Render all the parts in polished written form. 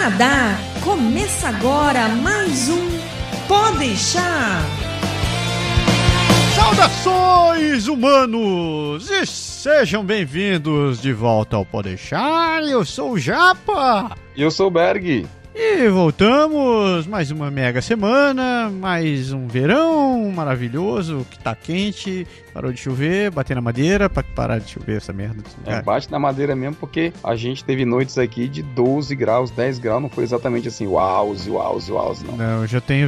Canadá, começa agora mais um Pode Deixar. Saudações, humanos! E sejam bem-vindos de volta ao Pode Deixar. Eu sou o Japa. E eu sou o Berg. E voltamos, mais uma mega semana, mais um verão maravilhoso, que tá quente, parou de chover, bater na madeira pra parar de chover essa merda. Bate na madeira mesmo, porque a gente teve noites aqui de 12 graus, 10 graus, não foi exatamente assim, uau, não. Não, eu tenho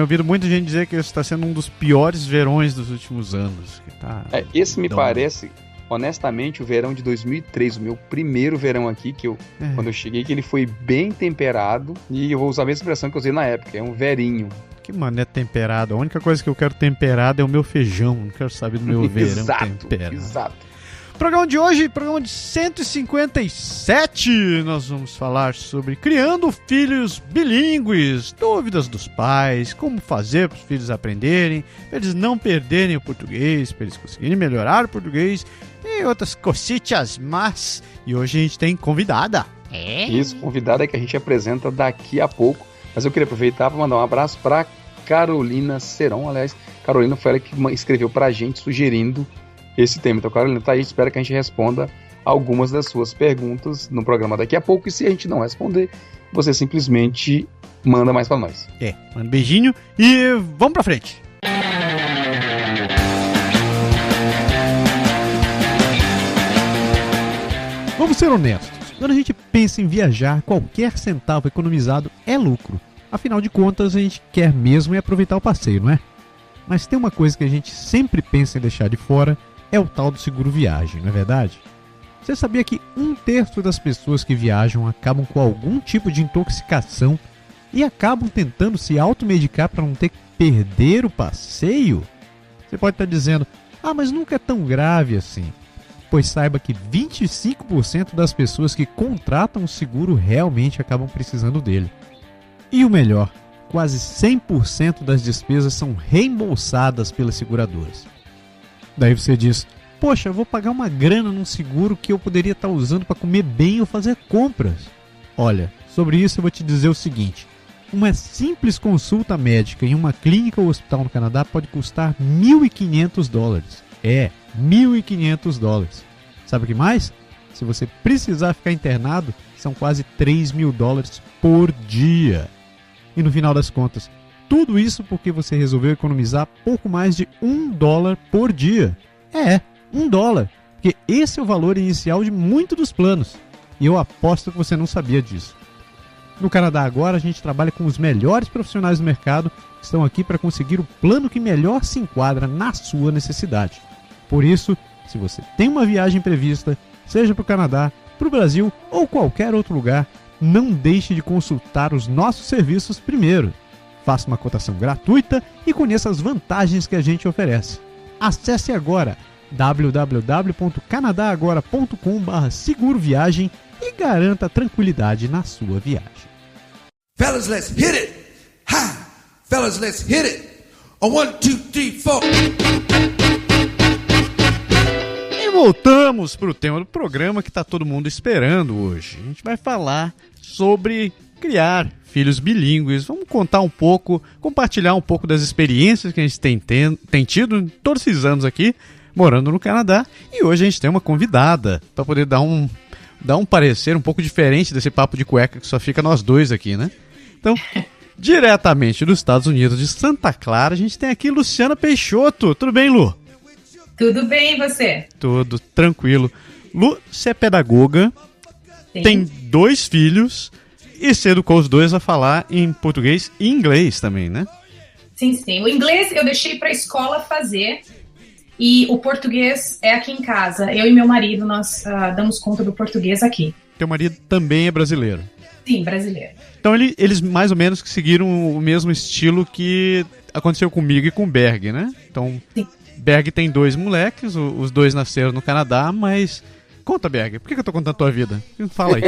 ouvido muita gente dizer que esse tá sendo um dos piores verões dos últimos anos. Que tá esse me parece... Honestamente, o verão de 2003, o meu primeiro verão aqui, quando eu cheguei, que ele foi bem temperado, e eu vou usar a mesma expressão que eu usei na época, é um verinho. Que mané temperado? A única coisa que eu quero temperado é o meu feijão, não quero saber do meu verão temperado. Exato. Programa de hoje, programa de 157, nós vamos falar sobre criando filhos bilíngues, dúvidas dos pais, como fazer para os filhos aprenderem, para eles não perderem o português, para eles conseguirem melhorar o português e outras cositas más. E hoje a gente tem convidada. Isso, convidada que a gente apresenta daqui a pouco, mas eu queria aproveitar para mandar um abraço para Carolina Seron. Aliás, Carolina foi ela que escreveu para a gente sugerindo esse tema. Então, Carolina, tá aí, espero que a gente responda algumas das suas perguntas no programa daqui a pouco, e se a gente não responder, você simplesmente manda mais pra nós. Manda um beijinho e vamos pra frente. Vamos ser honestos, quando a gente pensa em viajar, qualquer centavo economizado é lucro. Afinal de contas, a gente quer mesmo aproveitar o passeio, não é? Mas tem uma coisa que a gente sempre pensa em deixar de fora, é o tal do seguro viagem, não é verdade? Você sabia que 1/3 das pessoas que viajam acabam com algum tipo de intoxicação e acabam tentando se automedicar para não ter que perder o passeio? Você pode estar dizendo, mas nunca é tão grave assim. Pois saiba que 25% das pessoas que contratam o seguro realmente acabam precisando dele. E o melhor, quase 100% das despesas são reembolsadas pelas seguradoras. Daí você diz, poxa, eu vou pagar uma grana num seguro que eu poderia estar usando para comer bem ou fazer compras. Olha, sobre isso eu vou te dizer o seguinte, uma simples consulta médica em uma clínica ou hospital no Canadá pode custar $1.500. $1.500. Sabe o que mais? Se você precisar ficar internado, são quase $3.000 por dia. E no final das contas, tudo isso porque você resolveu economizar pouco mais de $1 por dia. $1, porque esse é o valor inicial de muitos dos planos. E eu aposto que você não sabia disso. No Canadá agora a gente trabalha com os melhores profissionais do mercado que estão aqui para conseguir o plano que melhor se enquadra na sua necessidade. Por isso, se você tem uma viagem prevista, seja para o Canadá, para o Brasil ou qualquer outro lugar, não deixe de consultar os nossos serviços primeiro. Faça uma cotação gratuita e conheça as vantagens que a gente oferece. Acesse agora www.canadagora.com/seguroviagem e garanta tranquilidade na sua viagem. Fellas, let's hit it! Ha! Fellas, let's hit it! 1, 2, 3, 4. E voltamos para o tema do programa que está todo mundo esperando hoje. A gente vai falar sobre criar filhos bilíngues. Vamos contar um pouco, compartilhar um pouco das experiências que a gente tem tido todos esses anos aqui, morando no Canadá. E hoje a gente tem uma convidada para poder dar um parecer um pouco diferente desse papo de cueca que só fica nós dois aqui, né? Então, diretamente dos Estados Unidos, de Santa Clara, a gente tem aqui Luciana Peixoto. Tudo bem, Lu? Tudo bem, e você? Tudo tranquilo. Lu, você é pedagoga, sim, tem 2 filhos e se educou os 2 a falar em português e inglês também, né? Sim. O inglês eu deixei para a escola fazer e o português é aqui em casa. Eu e meu marido, nós damos conta do português aqui. Teu marido também é brasileiro? Sim, brasileiro. Então eles mais ou menos que seguiram o mesmo estilo que aconteceu comigo e com o Berg, né? Então, sim. Berg tem 2 moleques, os 2 nasceram no Canadá, mas... Conta, Berg, por que eu tô contando a tua vida? Fala aí.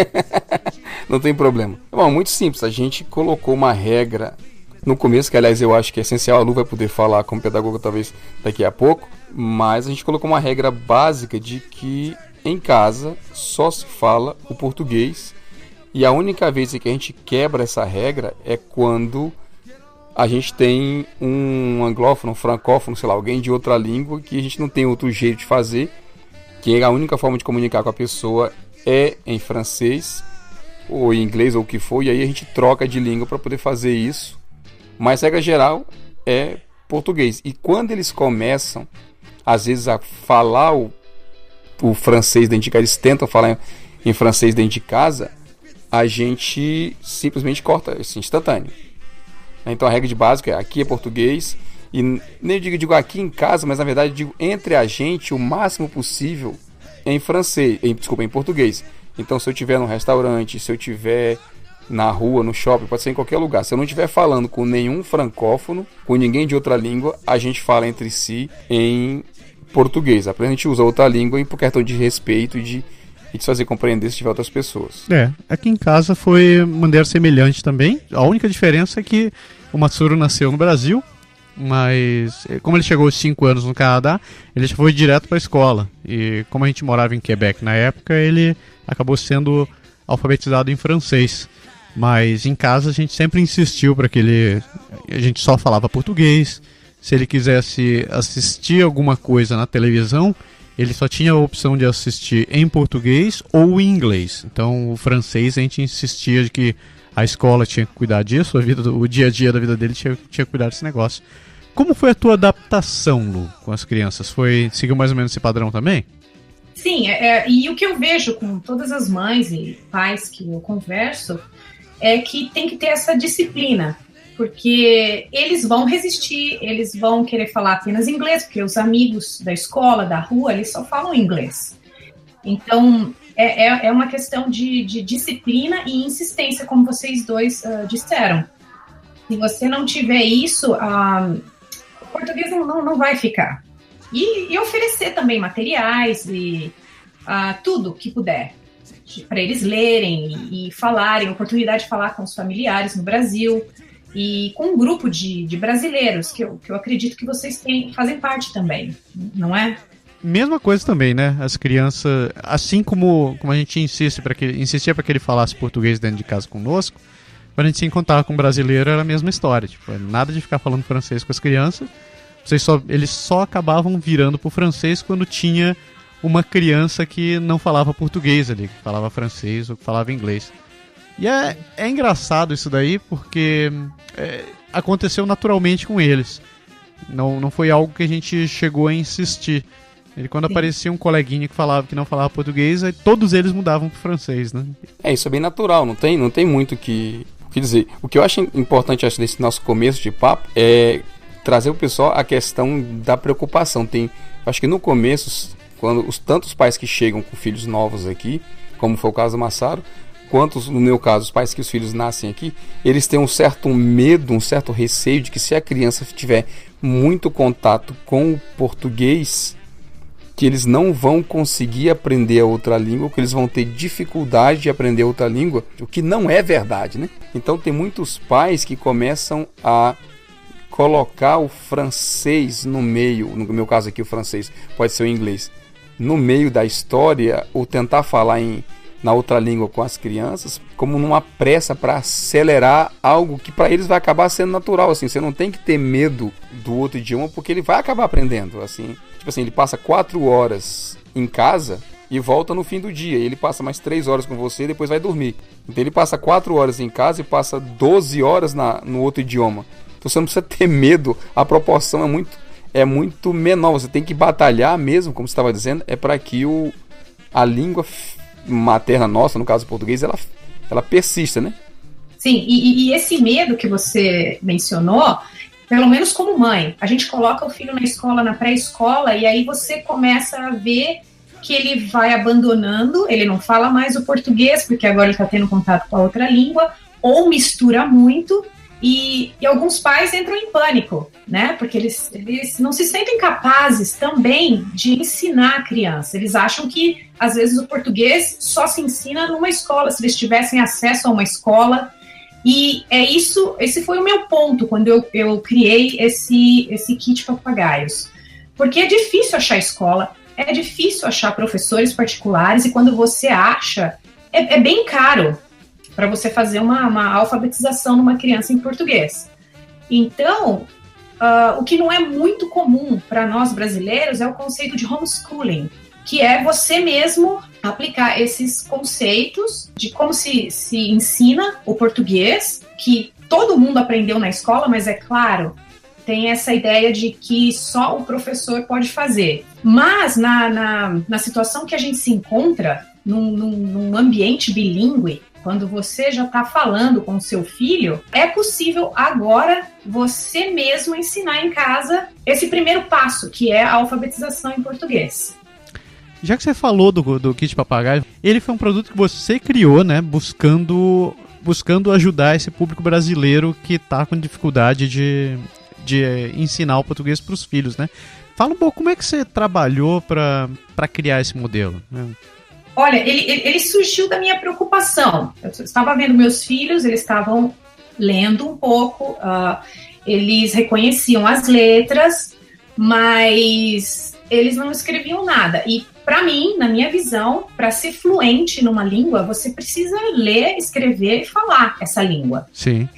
Não tem problema. Bom, muito simples, a gente colocou uma regra no começo, que aliás eu acho que é essencial, a Lu vai poder falar como pedagoga talvez daqui a pouco, mas a gente colocou uma regra básica de que em casa só se fala o português E a única vez que a gente quebra essa regra é quando a gente tem um anglófono, um francófono, sei lá, alguém de outra língua que a gente não tem outro jeito de fazer, que a única forma de comunicar com a pessoa é em francês ou em inglês ou o que for, e aí a gente troca de língua para poder fazer isso. Mas regra geral é português. E quando eles começam, às vezes, a falar o francês dentro de casa, eles tentam falar em francês dentro de casa, a gente simplesmente corta, assim, instantâneo. Então a regra de básico é: aqui é português, e nem digo aqui em casa, mas na verdade digo entre a gente o máximo possível em francês, em português. Então se eu estiver num restaurante, se eu estiver na rua, no shopping, pode ser em qualquer lugar, se eu não estiver falando com nenhum francófono, com ninguém de outra língua, a gente fala entre si em português. A gente usa outra língua por questão de respeito e de se fazer compreender se tiver outras pessoas. Aqui em casa foi uma maneira semelhante também. A única diferença é que o Matsuru nasceu no Brasil, mas como ele chegou aos 5 anos no Canadá, ele já foi direto para a escola. E como a gente morava em Quebec na época, ele acabou sendo alfabetizado em francês. Mas em casa a gente sempre insistiu para que a gente só falava português. Se ele quisesse assistir alguma coisa na televisão, ele só tinha a opção de assistir em português ou em inglês. Então o francês a gente insistia de que a escola tinha que cuidar disso, o dia a dia da vida dele tinha que cuidar desse negócio. Como foi a tua adaptação, Lu, com as crianças? Seguiu mais ou menos esse padrão também? Sim, e o que eu vejo com todas as mães e pais que eu converso é que tem que ter essa disciplina, porque eles vão resistir, eles vão querer falar apenas inglês, porque os amigos da escola, da rua, eles só falam inglês. Então, é uma questão de disciplina e insistência, como vocês dois disseram. Se você não tiver isso, o português não vai ficar. E oferecer também materiais e tudo que puder, para eles lerem e falarem, oportunidade de falar com os familiares no Brasil, e com um grupo de brasileiros, que eu acredito que vocês fazem parte também, não é? Mesma coisa também, né? As crianças, assim como a gente insistia para que ele falasse português dentro de casa conosco, quando a gente se encontrava com um brasileiro era a mesma história. Tipo, nada de ficar falando francês com as crianças. Eles só acabavam virando pro francês quando tinha uma criança que não falava português ali, que falava francês ou que falava inglês. E é engraçado isso daí, porque aconteceu naturalmente com eles. Não foi algo que a gente chegou a insistir. Quando aparecia um coleguinha que não falava português, aí todos eles mudavam pro francês, né? Isso é bem natural, não tem muito o que dizer. O que eu acho importante nesse nosso começo de papo é trazer o pessoal a questão da preocupação. Acho que no começo, quando tantos pais que chegam com filhos novos aqui, como foi o caso do Massaro, quanto, no meu caso, os pais que os filhos nascem aqui, eles têm um certo medo, um certo receio de que se a criança tiver muito contato com o português, que eles não vão conseguir aprender a outra língua, que eles vão ter dificuldade de aprender outra língua, o que não é verdade, né? Então tem muitos pais que começam a colocar o francês no meio, no meu caso aqui o francês, pode ser o inglês, no meio da história, ou tentar falar na outra língua com as crianças, como numa pressa para acelerar algo que para eles vai acabar sendo natural. Assim, você não tem que ter medo do outro idioma, porque ele vai acabar aprendendo. Assim, tipo assim, ele passa 4 horas em casa e volta no fim do dia. Ele passa mais 3 horas com você e depois vai dormir. Então ele passa 4 horas em casa e passa 12 horas no outro idioma. Então você não precisa ter medo, a proporção é muito menor. Você tem que batalhar mesmo, como você estava dizendo, é para que a língua materna nossa, no caso o português, ela persista, né? Sim, e esse medo que você mencionou, pelo menos como mãe, a gente coloca o filho na escola, na pré-escola, e aí você começa a ver que ele vai abandonando, ele não fala mais o português, porque agora ele está tendo contato com a outra língua, ou mistura muito, e alguns pais entram em pânico, né? Porque eles não se sentem capazes também de ensinar a criança. Eles acham que, às vezes, o português só se ensina numa escola, se eles tivessem acesso a uma escola. E esse foi o meu ponto quando eu criei esse kit Papagaios. Porque é difícil achar escola, é difícil achar professores particulares, e quando você acha, é bem caro. para você fazer uma alfabetização numa criança em português. Então, o que não é muito comum para nós brasileiros é o conceito de homeschooling, que é você mesmo aplicar esses conceitos de como se ensina o português, que todo mundo aprendeu na escola, mas é claro, tem essa ideia de que só o professor pode fazer. Mas na situação que a gente se encontra, num ambiente bilíngue, quando você já está falando com o seu filho, é possível agora você mesmo ensinar em casa esse primeiro passo, que é a alfabetização em português. Já que você falou do Kit Papagaio, ele foi um produto que você criou, né, buscando ajudar esse público brasileiro que está com dificuldade de ensinar o português para os filhos, né? Fala um pouco como é que você trabalhou para criar esse modelo, né? Olha, ele surgiu da minha preocupação. Eu estava vendo meus filhos, eles estavam lendo um pouco, eles reconheciam as letras, mas eles não escreviam nada. E para mim, na minha visão, para ser fluente numa língua, você precisa ler, escrever e falar essa língua. Sim.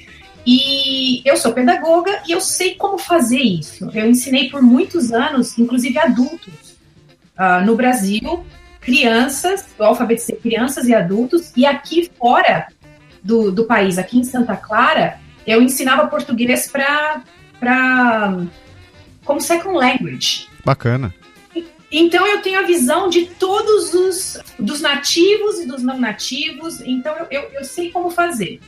E eu sou pedagoga e eu sei como fazer isso. Eu ensinei por muitos anos, inclusive adultos, no Brasil, eu alfabetizei crianças e adultos, e aqui fora do país, aqui em Santa Clara, eu ensinava português como second language. Bacana. Então eu tenho a visão de todos dos nativos e dos não nativos, então eu sei como fazer.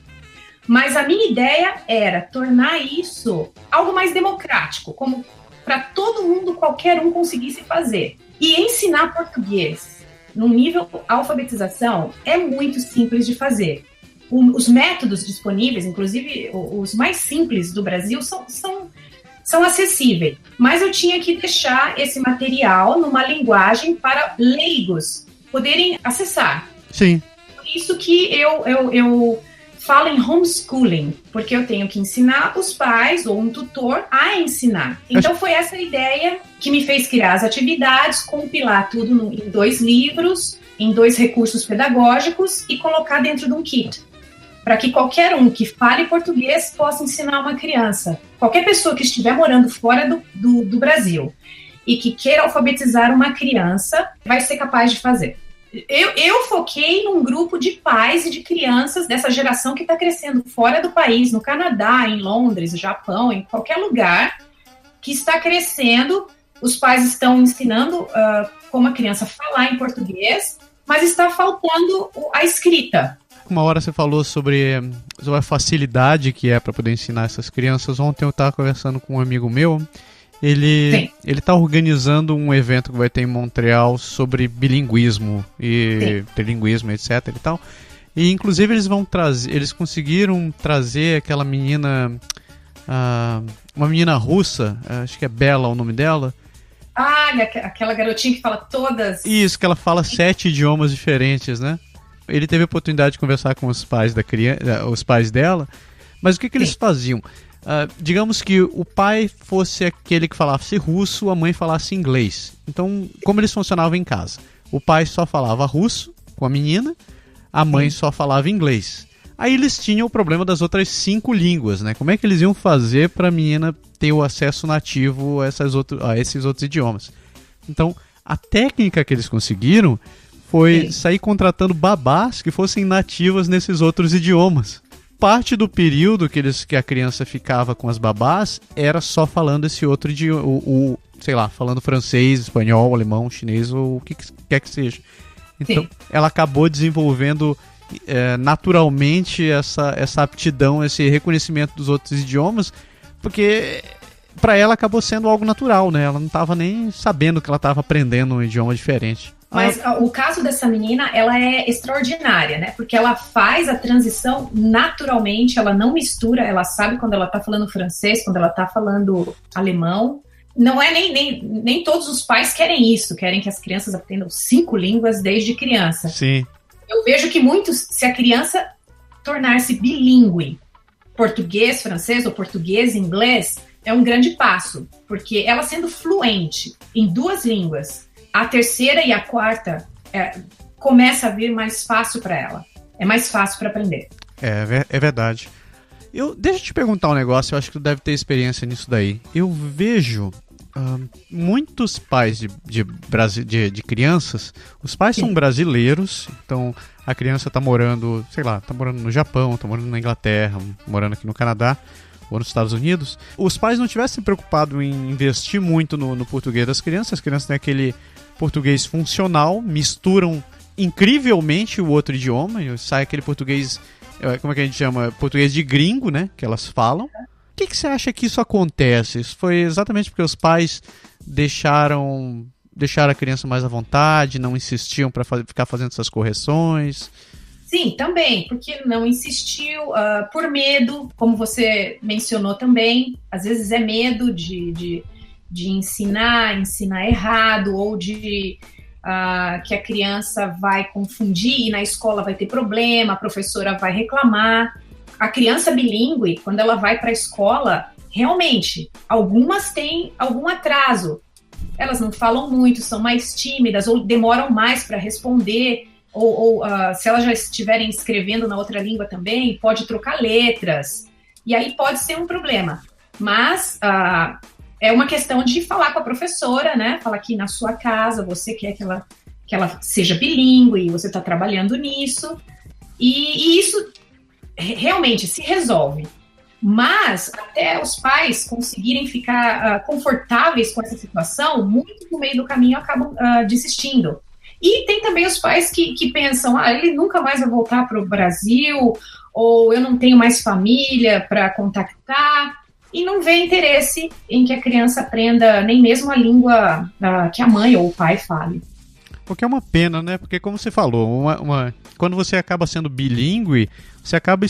Mas a minha ideia era tornar isso algo mais democrático, como para todo mundo, qualquer um conseguisse fazer. E ensinar português num nível alfabetização é muito simples de fazer. Os métodos disponíveis, inclusive os mais simples do Brasil, são acessíveis. Mas eu tinha que deixar esse material numa linguagem para leigos poderem acessar. Sim. Por isso que eu falo em homeschooling, porque eu tenho que ensinar os pais ou um tutor a ensinar. Então foi essa ideia que me fez criar as atividades, compilar tudo em 2 livros, em 2 recursos pedagógicos e colocar dentro de um kit, para que qualquer um que fale português possa ensinar uma criança. Qualquer pessoa que estiver morando fora do Brasil e que queira alfabetizar uma criança vai ser capaz de fazer. Eu foquei num grupo de pais e de crianças dessa geração que está crescendo fora do país, no Canadá, em Londres, Japão, em qualquer lugar que está crescendo. Os pais estão ensinando como a criança falar em português, mas está faltando a escrita. Uma hora você falou sobre a facilidade que é para poder ensinar essas crianças. Ontem eu estava conversando com um amigo meu. Ele está organizando um evento que vai ter em Montreal sobre bilinguismo e trilinguismo, etc. e tal. E inclusive eles conseguiram trazer aquela menina, uma menina russa, acho que é Bela o nome dela. Ah, aquela garotinha que fala todas. Isso, que ela fala 7 idiomas diferentes, né? Ele teve a oportunidade de conversar com os pais da criança, os pais dela, mas o que eles faziam? Digamos que o pai fosse aquele que falasse russo, a mãe falasse inglês. Então, como eles funcionavam em casa? O pai só falava russo com a menina, a mãe só falava inglês. Aí eles tinham o problema das outras 5 línguas, né? Como é que eles iam fazer para a menina ter o acesso nativo a esses outros idiomas? Então, a técnica que eles conseguiram foi sair contratando babás que fossem nativas nesses outros idiomas. Parte do período que a criança ficava com as babás era só falando esse outro idioma, sei lá, falando francês, espanhol, alemão, chinês ou o que quer que seja. Então, ela acabou desenvolvendo naturalmente essa aptidão, esse reconhecimento dos outros idiomas, porque para ela acabou sendo algo natural, né? Ela não estava nem sabendo que ela estava aprendendo um idioma diferente. Mas o caso dessa menina, ela é extraordinária, né? Porque ela faz a transição naturalmente, ela não mistura, ela sabe quando ela tá falando francês, quando ela tá falando alemão. Não é nem todos os pais querem isso, querem que as crianças aprendam 5 línguas desde criança. Sim. Eu vejo que muitos, se a criança tornar-se bilíngue, português, francês ou português, inglês, é um grande passo, porque ela sendo fluente em 2 línguas, a terceira e a quarta começa a vir mais fácil para ela. é mais fácil para aprender. É verdade. Deixa eu te perguntar um negócio, eu acho que tu deve ter experiência nisso daí. Eu vejo muitos pais de crianças, os pais são brasileiros, então a criança tá morando, sei lá, tá morando no Japão, tá morando na Inglaterra, morando aqui no Canadá ou nos Estados Unidos. Os pais não tivessem se preocupado em investir muito no português das crianças. As crianças têm aquele português funcional, misturam incrivelmente o outro idioma, sai aquele português, como é que a gente chama? Português de gringo, né? Que elas falam. Por que você acha que isso acontece? Isso foi exatamente porque os pais deixaram a criança mais à vontade, não insistiam para ficar fazendo essas correções? Sim, também, porque não insistiu, por medo, como você mencionou também, às vezes é medo de ensinar errado, ou de que a criança vai confundir e na escola vai ter problema, a professora vai reclamar. A criança bilíngue, quando ela vai para a escola, realmente, algumas têm algum atraso. Elas não falam muito, são mais tímidas ou demoram mais para responder, ou se elas já estiverem escrevendo na outra língua também, pode trocar letras. E aí pode ser um problema. Mas é uma questão de falar com a professora, né? Falar que na sua casa você quer que ela seja bilíngue e você está trabalhando nisso. E isso realmente se resolve. Mas até os pais conseguirem ficar confortáveis com essa situação, muito no meio do caminho acabam desistindo. E tem também os pais que pensam, ele nunca mais vai voltar para o Brasil, ou eu não tenho mais família para contactar, e não vê interesse em que a criança aprenda nem mesmo a língua que a mãe ou o pai fale. Porque é uma pena, né? Porque como você falou, quando você acaba sendo bilíngue, você acaba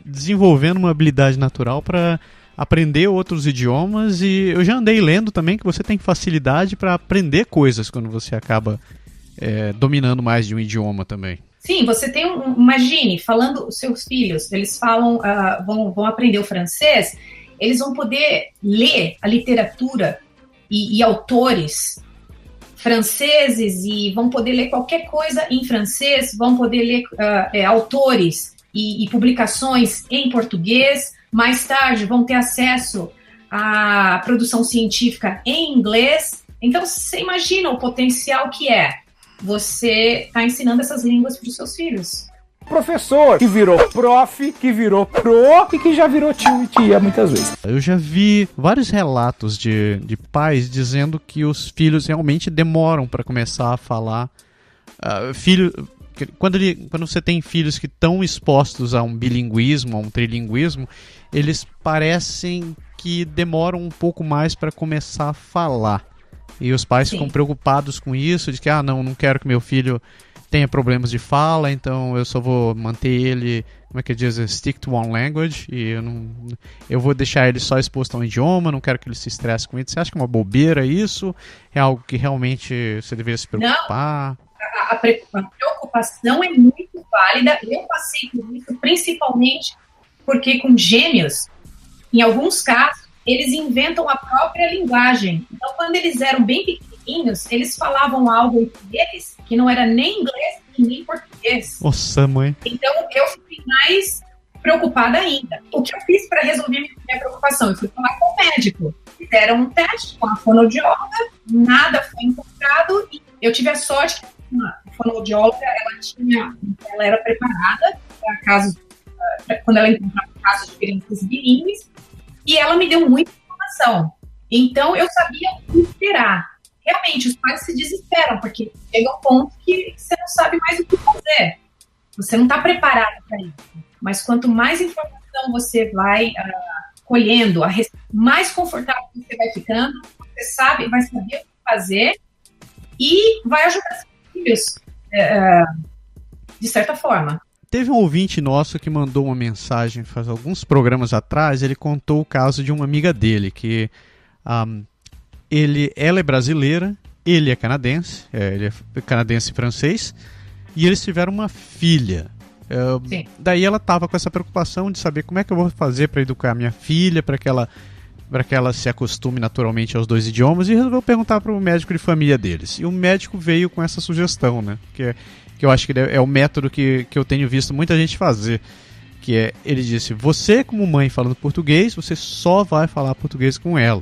desenvolvendo uma habilidade natural para aprender outros idiomas, e eu já andei lendo também que você tem facilidade para aprender coisas quando você acaba dominando mais de um idioma também. Sim, você tem imagine, falando, os seus filhos, eles falam, vão aprender o francês, eles vão poder ler a literatura e autores franceses, e vão poder ler qualquer coisa em francês, vão poder ler autores e publicações em português. Mais tarde vão ter acesso à produção científica em inglês. Então, você imagina o potencial que você está ensinando essas línguas para os seus filhos. Professor que virou prof, que virou pro e que já virou tio e tia muitas vezes. Eu já vi vários relatos de pais dizendo que os filhos realmente demoram para começar a falar. Quando você tem filhos que estão expostos a um bilinguismo, a um trilinguismo, eles parecem que demoram um pouco mais para começar a falar. E os pais ficam preocupados com isso, de que não quero que meu filho tenha problemas de fala, então eu só vou manter ele, como é que diz, stick to one language, e eu vou deixar ele só exposto a um idioma, não quero que ele se estresse com isso. Você acha que é uma bobeira isso? É algo que realmente você deveria se preocupar? Não, a preocupação é muito válida. Eu passei por isso, principalmente porque com gêmeos, em alguns casos, eles inventam a própria linguagem. Então, quando eles eram bem pequenininhos, eles falavam algo entre eles que não era nem inglês nem português. Nossa, mãe. Então, eu fiquei mais preocupada ainda. O que eu fiz para resolver minha preocupação? Eu fui falar com o médico. Fizeram um teste com a fonoaudióloga, nada foi encontrado, e eu tive a sorte que a fonoaudióloga, ela era preparada para casos, quando ela encontrava casos de crianças bilíngues, e ela me deu muita informação. Então, eu sabia o que esperar. Realmente, os pais se desesperam, porque chega um ponto que você não sabe mais o que fazer. Você não está preparado para isso. Mas quanto mais informação você vai colhendo, mais confortável você vai ficando, você vai saber o que fazer e vai ajudar seus filhos de certa forma. Teve um ouvinte nosso que mandou uma mensagem faz alguns programas atrás. Ele contou o caso de uma amiga dele, que ela é brasileira, ele é canadense, ele é canadense e francês, e eles tiveram uma filha. Daí ela estava com essa preocupação de saber como é que eu vou fazer para educar a minha filha, para que ela para que ela se acostume naturalmente aos 2 idiomas, e resolveu perguntar para o médico de família deles. E o médico veio com essa sugestão, né? Que eu acho que é o método que eu tenho visto muita gente fazer. Que é, ele disse, você como mãe falando português, você só vai falar português com ela.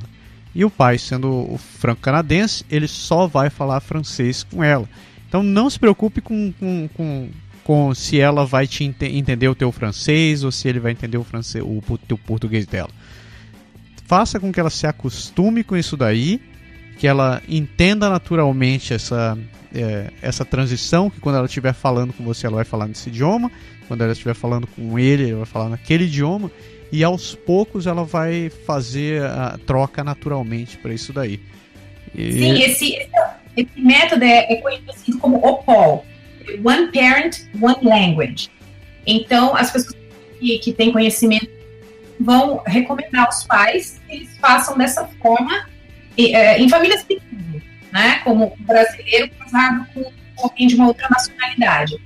E o pai, sendo o franco-canadense, ele só vai falar francês com ela. Então não se preocupe com se ela vai entender o teu francês ou se ele vai entender o teu português dela. Faça com que ela se acostume com isso daí, que ela entenda naturalmente essa transição, que quando ela estiver falando com você, ela vai falar nesse idioma, quando ela estiver falando com ele vai falar naquele idioma, e aos poucos ela vai fazer a troca naturalmente para isso daí. Sim, esse método é conhecido como OPOL, One Parent, One Language. Então, as pessoas que têm conhecimento vão recomendar aos pais que eles façam dessa forma em famílias pequenas, né? Como o brasileiro casado com alguém de uma outra nacionalidade.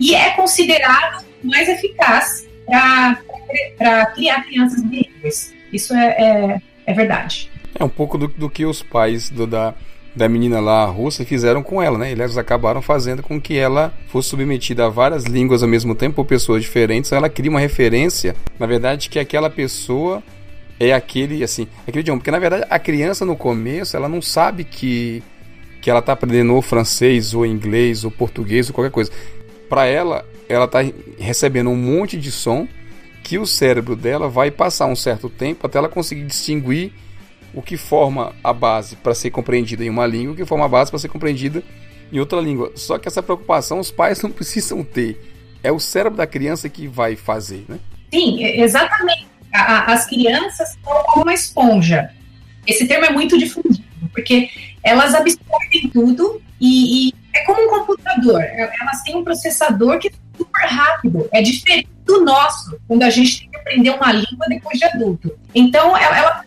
E é considerado mais eficaz para criar crianças bilíngues. Isso é verdade. É um pouco do que os pais da menina lá russa fizeram com ela, né? Eles acabaram fazendo com que ela fosse submetida a várias línguas ao mesmo tempo por pessoas diferentes. Ela cria uma referência, na verdade, que aquela pessoa é aquele idioma. Porque, na verdade, a criança no começo, ela não sabe que ela está aprendendo ou francês, ou inglês, ou português, ou qualquer coisa. Para ela está recebendo um monte de som que o cérebro dela vai passar um certo tempo até ela conseguir distinguir o que forma a base para ser compreendida em uma língua, o que forma a base para ser compreendida em outra língua. Só que essa preocupação os pais não precisam ter. É o cérebro da criança que vai fazer, né? Sim, exatamente. As crianças são como uma esponja. Esse termo é muito difundido, porque elas absorvem tudo e é como um computador. Elas têm um processador que é super rápido. É diferente do nosso, quando a gente tem que aprender uma língua depois de adulto. Então, ela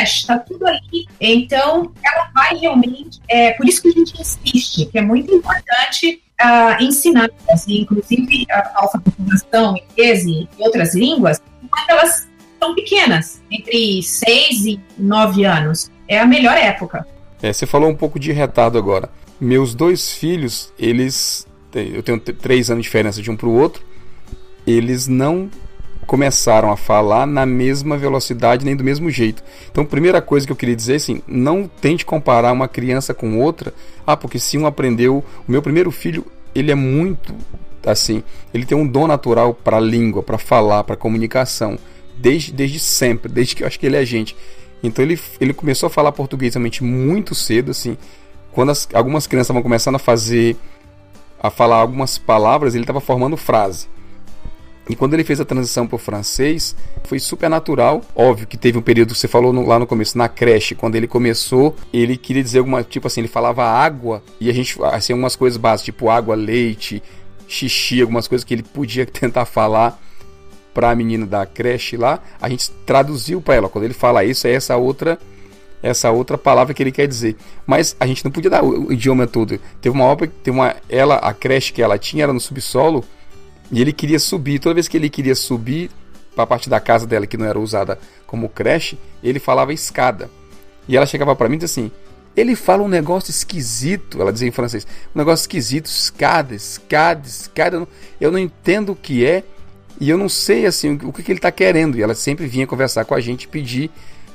está tudo ali, então ela vai realmente, por isso que a gente insiste, que é muito importante ensinar, assim, inclusive a alfabetização inglês e outras línguas, quando elas são pequenas, entre 6 e 9 anos, é a melhor época. Você falou um pouco de retardo agora. Meus 2 filhos, eu tenho 3 anos de diferença de um para o outro, eles não começaram a falar na mesma velocidade nem do mesmo jeito. Então, a primeira coisa que eu queria dizer é assim, não tente comparar uma criança com outra, porque se um aprendeu, o meu primeiro filho, ele é muito assim, ele tem um dom natural para a língua, para falar, para comunicação, desde sempre, desde que eu acho que ele é gente. Então ele começou a falar português realmente muito cedo, assim, quando algumas crianças estavam começando a falar algumas palavras, ele estava formando frase. E quando ele fez a transição para o francês, foi super natural. Óbvio que teve um período, você falou lá no começo, na creche, quando ele começou, ele queria dizer alguma, tipo assim, ele falava água, e a gente, assim, algumas coisas básicas, tipo água, leite, xixi, algumas coisas que ele podia tentar falar para a menina da creche lá, a gente traduziu para ela. Quando ele fala isso, é essa outra palavra que ele quer dizer. Mas a gente não podia dar o idioma todo. Teve uma obra, a creche que ela tinha era no subsolo, e ele queria subir. Toda vez que ele queria subir para a parte da casa dela que não era usada como creche, ele falava escada. E ela chegava para mim e dizia assim, ele fala um negócio esquisito, ela dizia em francês, um negócio esquisito, escada, eu não entendo o que é, e eu não sei assim o que ele está querendo. E ela sempre vinha conversar com a gente e pedir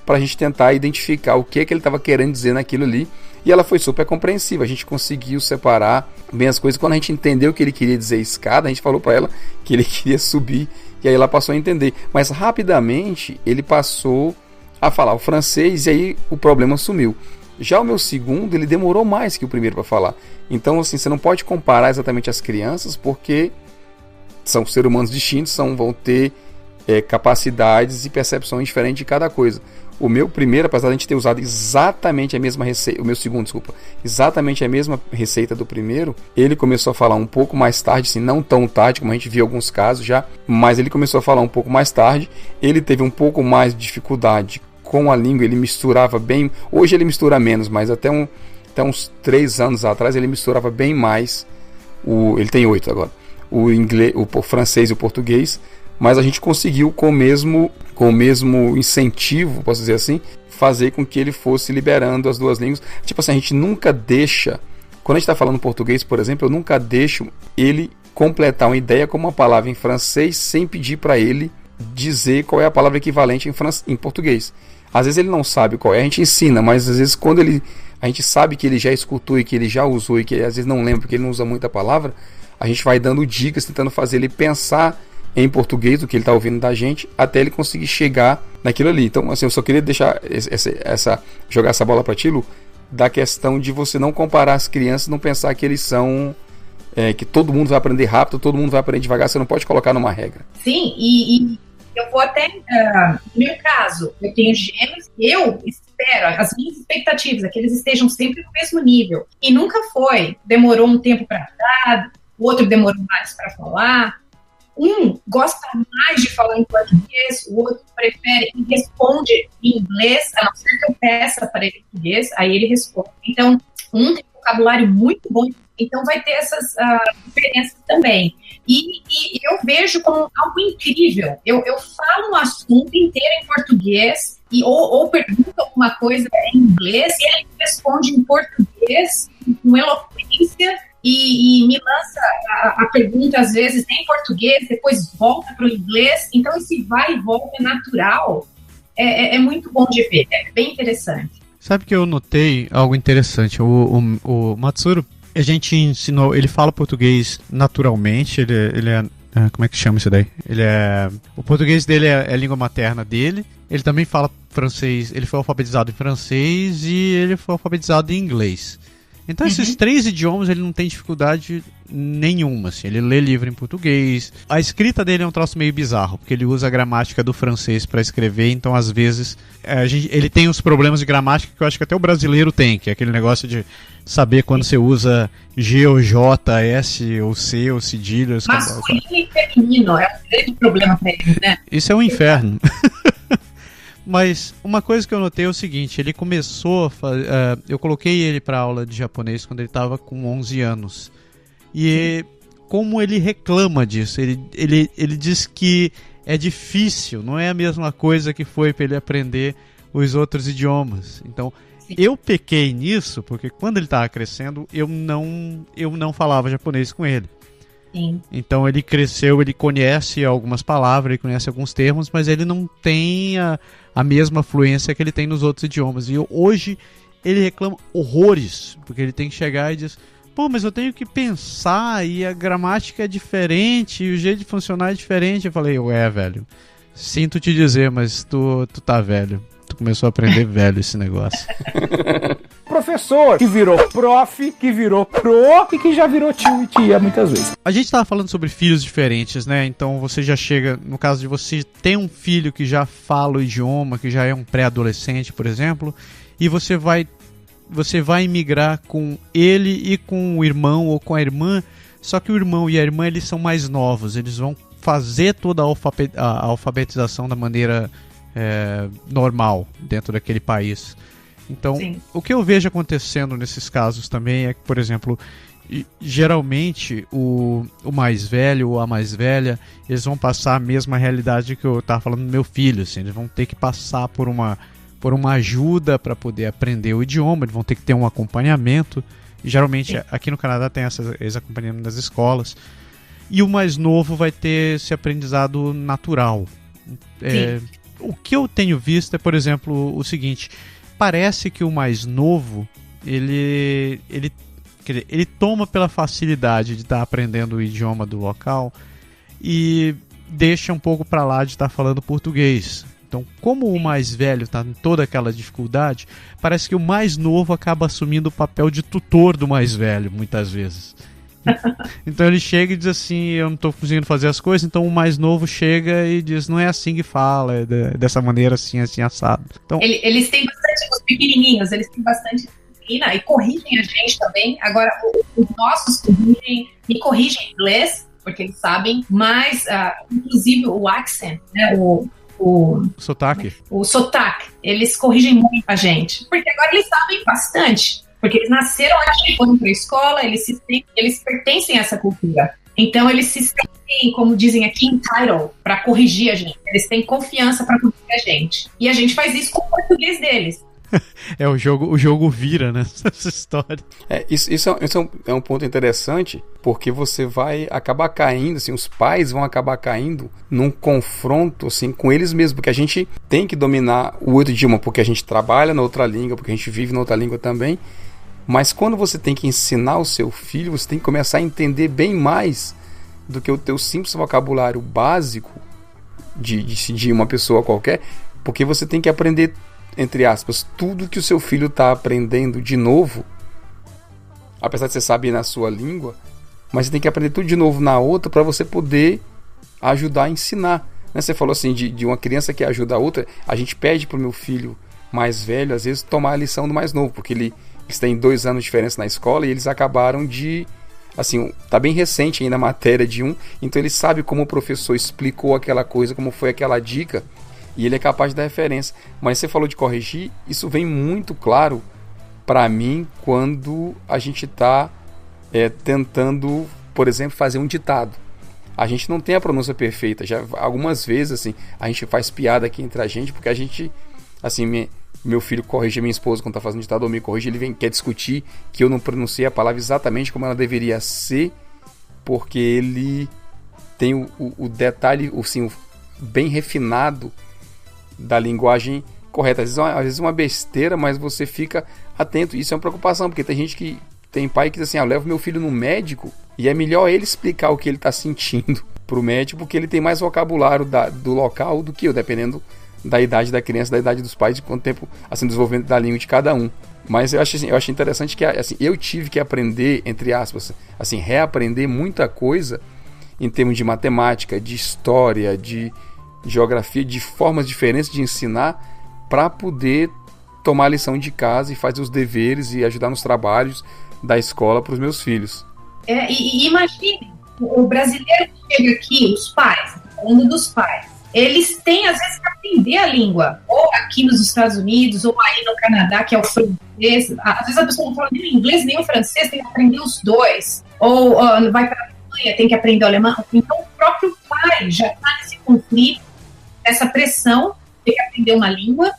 para a gente tentar identificar o que ele estava querendo dizer naquilo ali. E ela foi super compreensiva, a gente conseguiu separar bem as coisas. Quando a gente entendeu que ele queria dizer escada, a gente falou para ela que ele queria subir, e aí ela passou a entender. Mas rapidamente ele passou a falar o francês, e aí o problema sumiu. Já o meu segundo, ele demorou mais que o primeiro para falar. Então, assim, você não pode comparar exatamente as crianças, porque são seres humanos distintos, vão ter capacidades e percepções diferentes de cada coisa. O meu primeiro, apesar de a gente ter usado exatamente a mesma receita, o meu segundo, desculpa, exatamente a mesma receita do primeiro, ele começou a falar um pouco mais tarde, assim, não tão tarde, como a gente viu em alguns casos já, mas ele começou a falar um pouco mais tarde. Ele teve um pouco mais de dificuldade com a língua, ele misturava bem, hoje ele mistura menos, mas até uns 3 anos atrás ele misturava bem mais, ele tem 8 agora, o inglês, o francês e o português, mas a gente conseguiu com o mesmo incentivo, posso dizer assim, fazer com que ele fosse liberando as duas línguas. Tipo assim, a gente nunca deixa, quando a gente está falando português, por exemplo, eu nunca deixo ele completar uma ideia com uma palavra em francês sem pedir para ele dizer qual é a palavra equivalente em português. Às vezes ele não sabe qual é, a gente ensina, mas às vezes quando a gente sabe que ele já escutou e que ele já usou e que ele, às vezes não lembra porque ele não usa muita palavra, a gente vai dando dicas, tentando fazer ele pensar em português, o que ele está ouvindo da gente, até ele conseguir chegar naquilo ali. Então, assim, eu só queria deixar jogar essa bola para ti, Lu, da questão de você não comparar as crianças, não pensar que eles são... que todo mundo vai aprender rápido, todo mundo vai aprender devagar, você não pode colocar numa regra. Sim, e eu vou até... no meu caso, eu tenho gêmeos, eu espero, as minhas expectativas é que eles estejam sempre no mesmo nível. E nunca foi. Demorou um tempo para dar, o outro demorou mais para falar. Um gosta mais de falar em português, o outro prefere e responde em inglês, a não ser que eu peça para ele em português, aí ele responde. Então, um tem um vocabulário muito bom, então vai ter essas diferenças também. E eu vejo como algo incrível. Eu falo um assunto inteiro em português, ou pergunto alguma coisa em inglês, e ele responde em português, com eloquência, e me lança a pergunta, às vezes, em português, depois volta para o inglês. Então, esse vai e volta natural é muito bom de ver, é bem interessante. Sabe que eu notei algo interessante? O Matsuru, a gente ensinou, ele fala português naturalmente, ele é... Como é que chama isso daí? O português dele é a língua materna dele. Ele também fala francês, ele foi alfabetizado em francês e ele foi alfabetizado em inglês. Então esses três idiomas ele não tem dificuldade nenhuma, assim. Ele lê livro em português. A escrita dele é um troço meio bizarro, porque ele usa a gramática do francês para escrever, então às vezes ele tem uns problemas de gramática que eu acho que até o brasileiro tem, que é aquele negócio de saber quando você usa G ou J, S ou C ou cedilhas. Masculino e feminino é um grande problema para ele, né? Isso é um inferno. Mas uma coisa que eu notei é o seguinte, ele começou, eu coloquei ele para aula de japonês quando ele estava com 11 anos. E como ele reclama disso, ele diz que é difícil, não é a mesma coisa que foi para ele aprender os outros idiomas. Então, eu pequei nisso, porque quando ele estava crescendo, eu não falava japonês com ele. Sim. Então ele cresceu, ele conhece algumas palavras, ele conhece alguns termos, mas ele não tem a mesma fluência que ele tem nos outros idiomas. E hoje ele reclama horrores, porque ele tem que chegar e diz: pô, mas eu tenho que pensar e a gramática é diferente, e o jeito de funcionar é diferente. Eu falei: velho, sinto te dizer, mas tu tá velho. Tu começou a aprender velho esse negócio. Professor que virou prof, que virou pro e que já virou tio e tia muitas vezes. A gente tava falando sobre filhos diferentes, né? Então você já chega, no caso de você ter um filho que já fala o idioma, que já é um pré-adolescente, por exemplo, e você vai migrar com ele e com o irmão ou com a irmã, só que o irmão e a irmã eles são mais novos, eles vão fazer toda a alfabetização da maneira normal dentro daquele país. Então, sim, o que eu vejo acontecendo nesses casos também é que, por exemplo, geralmente o mais velho ou a mais velha, eles vão passar a mesma realidade que eu estava falando do meu filho, assim, eles vão ter que passar por uma ajuda para poder aprender o idioma, eles vão ter que ter um acompanhamento, e geralmente sim, aqui no Canadá tem esse acompanhamento das escolas, e o mais novo vai ter esse aprendizado natural. O que eu tenho visto é, por exemplo, o seguinte: parece que o mais novo, ele toma pela facilidade de estar aprendendo o idioma do local e deixa um pouco para lá de estar falando português. Então, como o mais velho está em toda aquela dificuldade, parece que o mais novo acaba assumindo o papel de tutor do mais velho, muitas vezes. Então ele chega e diz assim: eu não estou conseguindo fazer as coisas. Então o mais novo chega e diz: não é assim que fala, é dessa maneira, assim, assim, assado. Então, eles têm bastante, os pequenininhos, eles têm bastante disciplina e corrigem a gente também. Agora, os nossos me corrigem em inglês, porque eles sabem, mas inclusive o accent, né, o sotaque. O sotaque, eles corrigem muito a gente, porque agora eles sabem bastante. Porque eles nasceram, foram para a escola, eles pertencem a essa cultura. Então eles se sentem, como dizem aqui, entitled para corrigir a gente. Eles têm confiança para corrigir a gente. E a gente faz isso com o português deles. O jogo vira, né? Essa história. Isso é um ponto interessante, porque você vai acabar caindo, assim, os pais vão acabar caindo num confronto, assim, com eles mesmos, porque a gente tem que dominar o outro idioma, porque a gente trabalha na outra língua, porque a gente vive na outra língua também. Mas quando você tem que ensinar o seu filho, você tem que começar a entender bem mais do que o teu simples vocabulário básico de uma pessoa qualquer, porque você tem que aprender, entre aspas, tudo que o seu filho está aprendendo de novo, apesar de você saber na sua língua, mas você tem que aprender tudo de novo na outra para você poder ajudar a ensinar. Você falou assim de uma criança que ajuda a outra. A gente pede para o meu filho mais velho, às vezes, tomar a lição do mais novo, porque eles têm 2 anos de diferença na escola e eles acabaram de... Assim, tá bem recente ainda a matéria de um, então ele sabe como o professor explicou aquela coisa, como foi aquela dica, e ele é capaz de dar referência. Mas você falou de corrigir, isso vem muito claro para mim quando a gente está tentando, por exemplo, fazer um ditado. A gente não tem a pronúncia perfeita. Já algumas vezes assim, a gente faz piada aqui entre a gente, porque a gente, assim, meu filho corrige a minha esposa quando está fazendo ditado, ou me corrige, ele quer discutir que eu não pronunciei a palavra exatamente como ela deveria ser, porque ele tem o detalhe, assim, bem refinado da linguagem correta. Às vezes é uma besteira, mas você fica atento. Isso é uma preocupação, porque tem gente que... Tem pai que diz assim, eu levo meu filho no médico e é melhor ele explicar o que ele está sentindo pro médico, porque ele tem mais vocabulário do local do que eu, dependendo da idade da criança, da idade dos pais, de quanto tempo, assim, desenvolvimento da língua de cada um. Mas eu acho interessante que, assim, eu tive que aprender, entre aspas, assim, reaprender muita coisa em termos de matemática, de história, de geografia, de formas diferentes de ensinar, para poder tomar a lição de casa e fazer os deveres e ajudar nos trabalhos da escola para os meus filhos. E imagine, o brasileiro que chega aqui, os pais, falando dos pais, eles têm às vezes que aprender a língua, ou aqui nos Estados Unidos, ou aí no Canadá, que é o francês. Às vezes a pessoa não fala nem o inglês nem o francês, tem que aprender os dois, ou vai para a Alemanha, tem que aprender o alemão. Então o próprio pai já está nesse conflito, essa pressão, tem que aprender uma língua,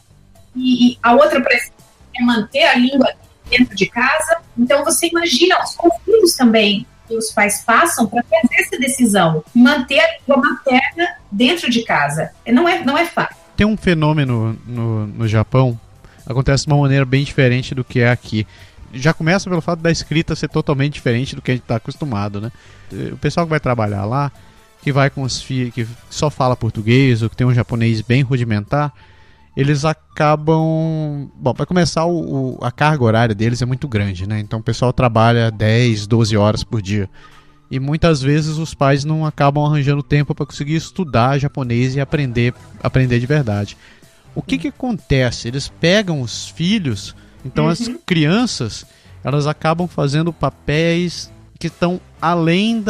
e a outra pressão é manter a língua dentro de casa. Então você imagina os conflitos também que os pais passam para fazer essa decisão, manter a língua materna dentro de casa. Não é fácil. Tem um fenômeno no Japão, acontece de uma maneira bem diferente do que é aqui. Já começa pelo fato da escrita ser totalmente diferente do que a gente está acostumado, né? O pessoal que vai trabalhar lá, que vai com os filhos, que só fala português ou que tem um japonês bem rudimentar, eles acabam... Bom, para começar, a carga horária deles é muito grande, né? Então o pessoal trabalha 10, 12 horas por dia. E muitas vezes os pais não acabam arranjando tempo para conseguir estudar japonês e aprender de verdade. O que acontece? Eles pegam os filhos, então as crianças, elas acabam fazendo papéis que estão além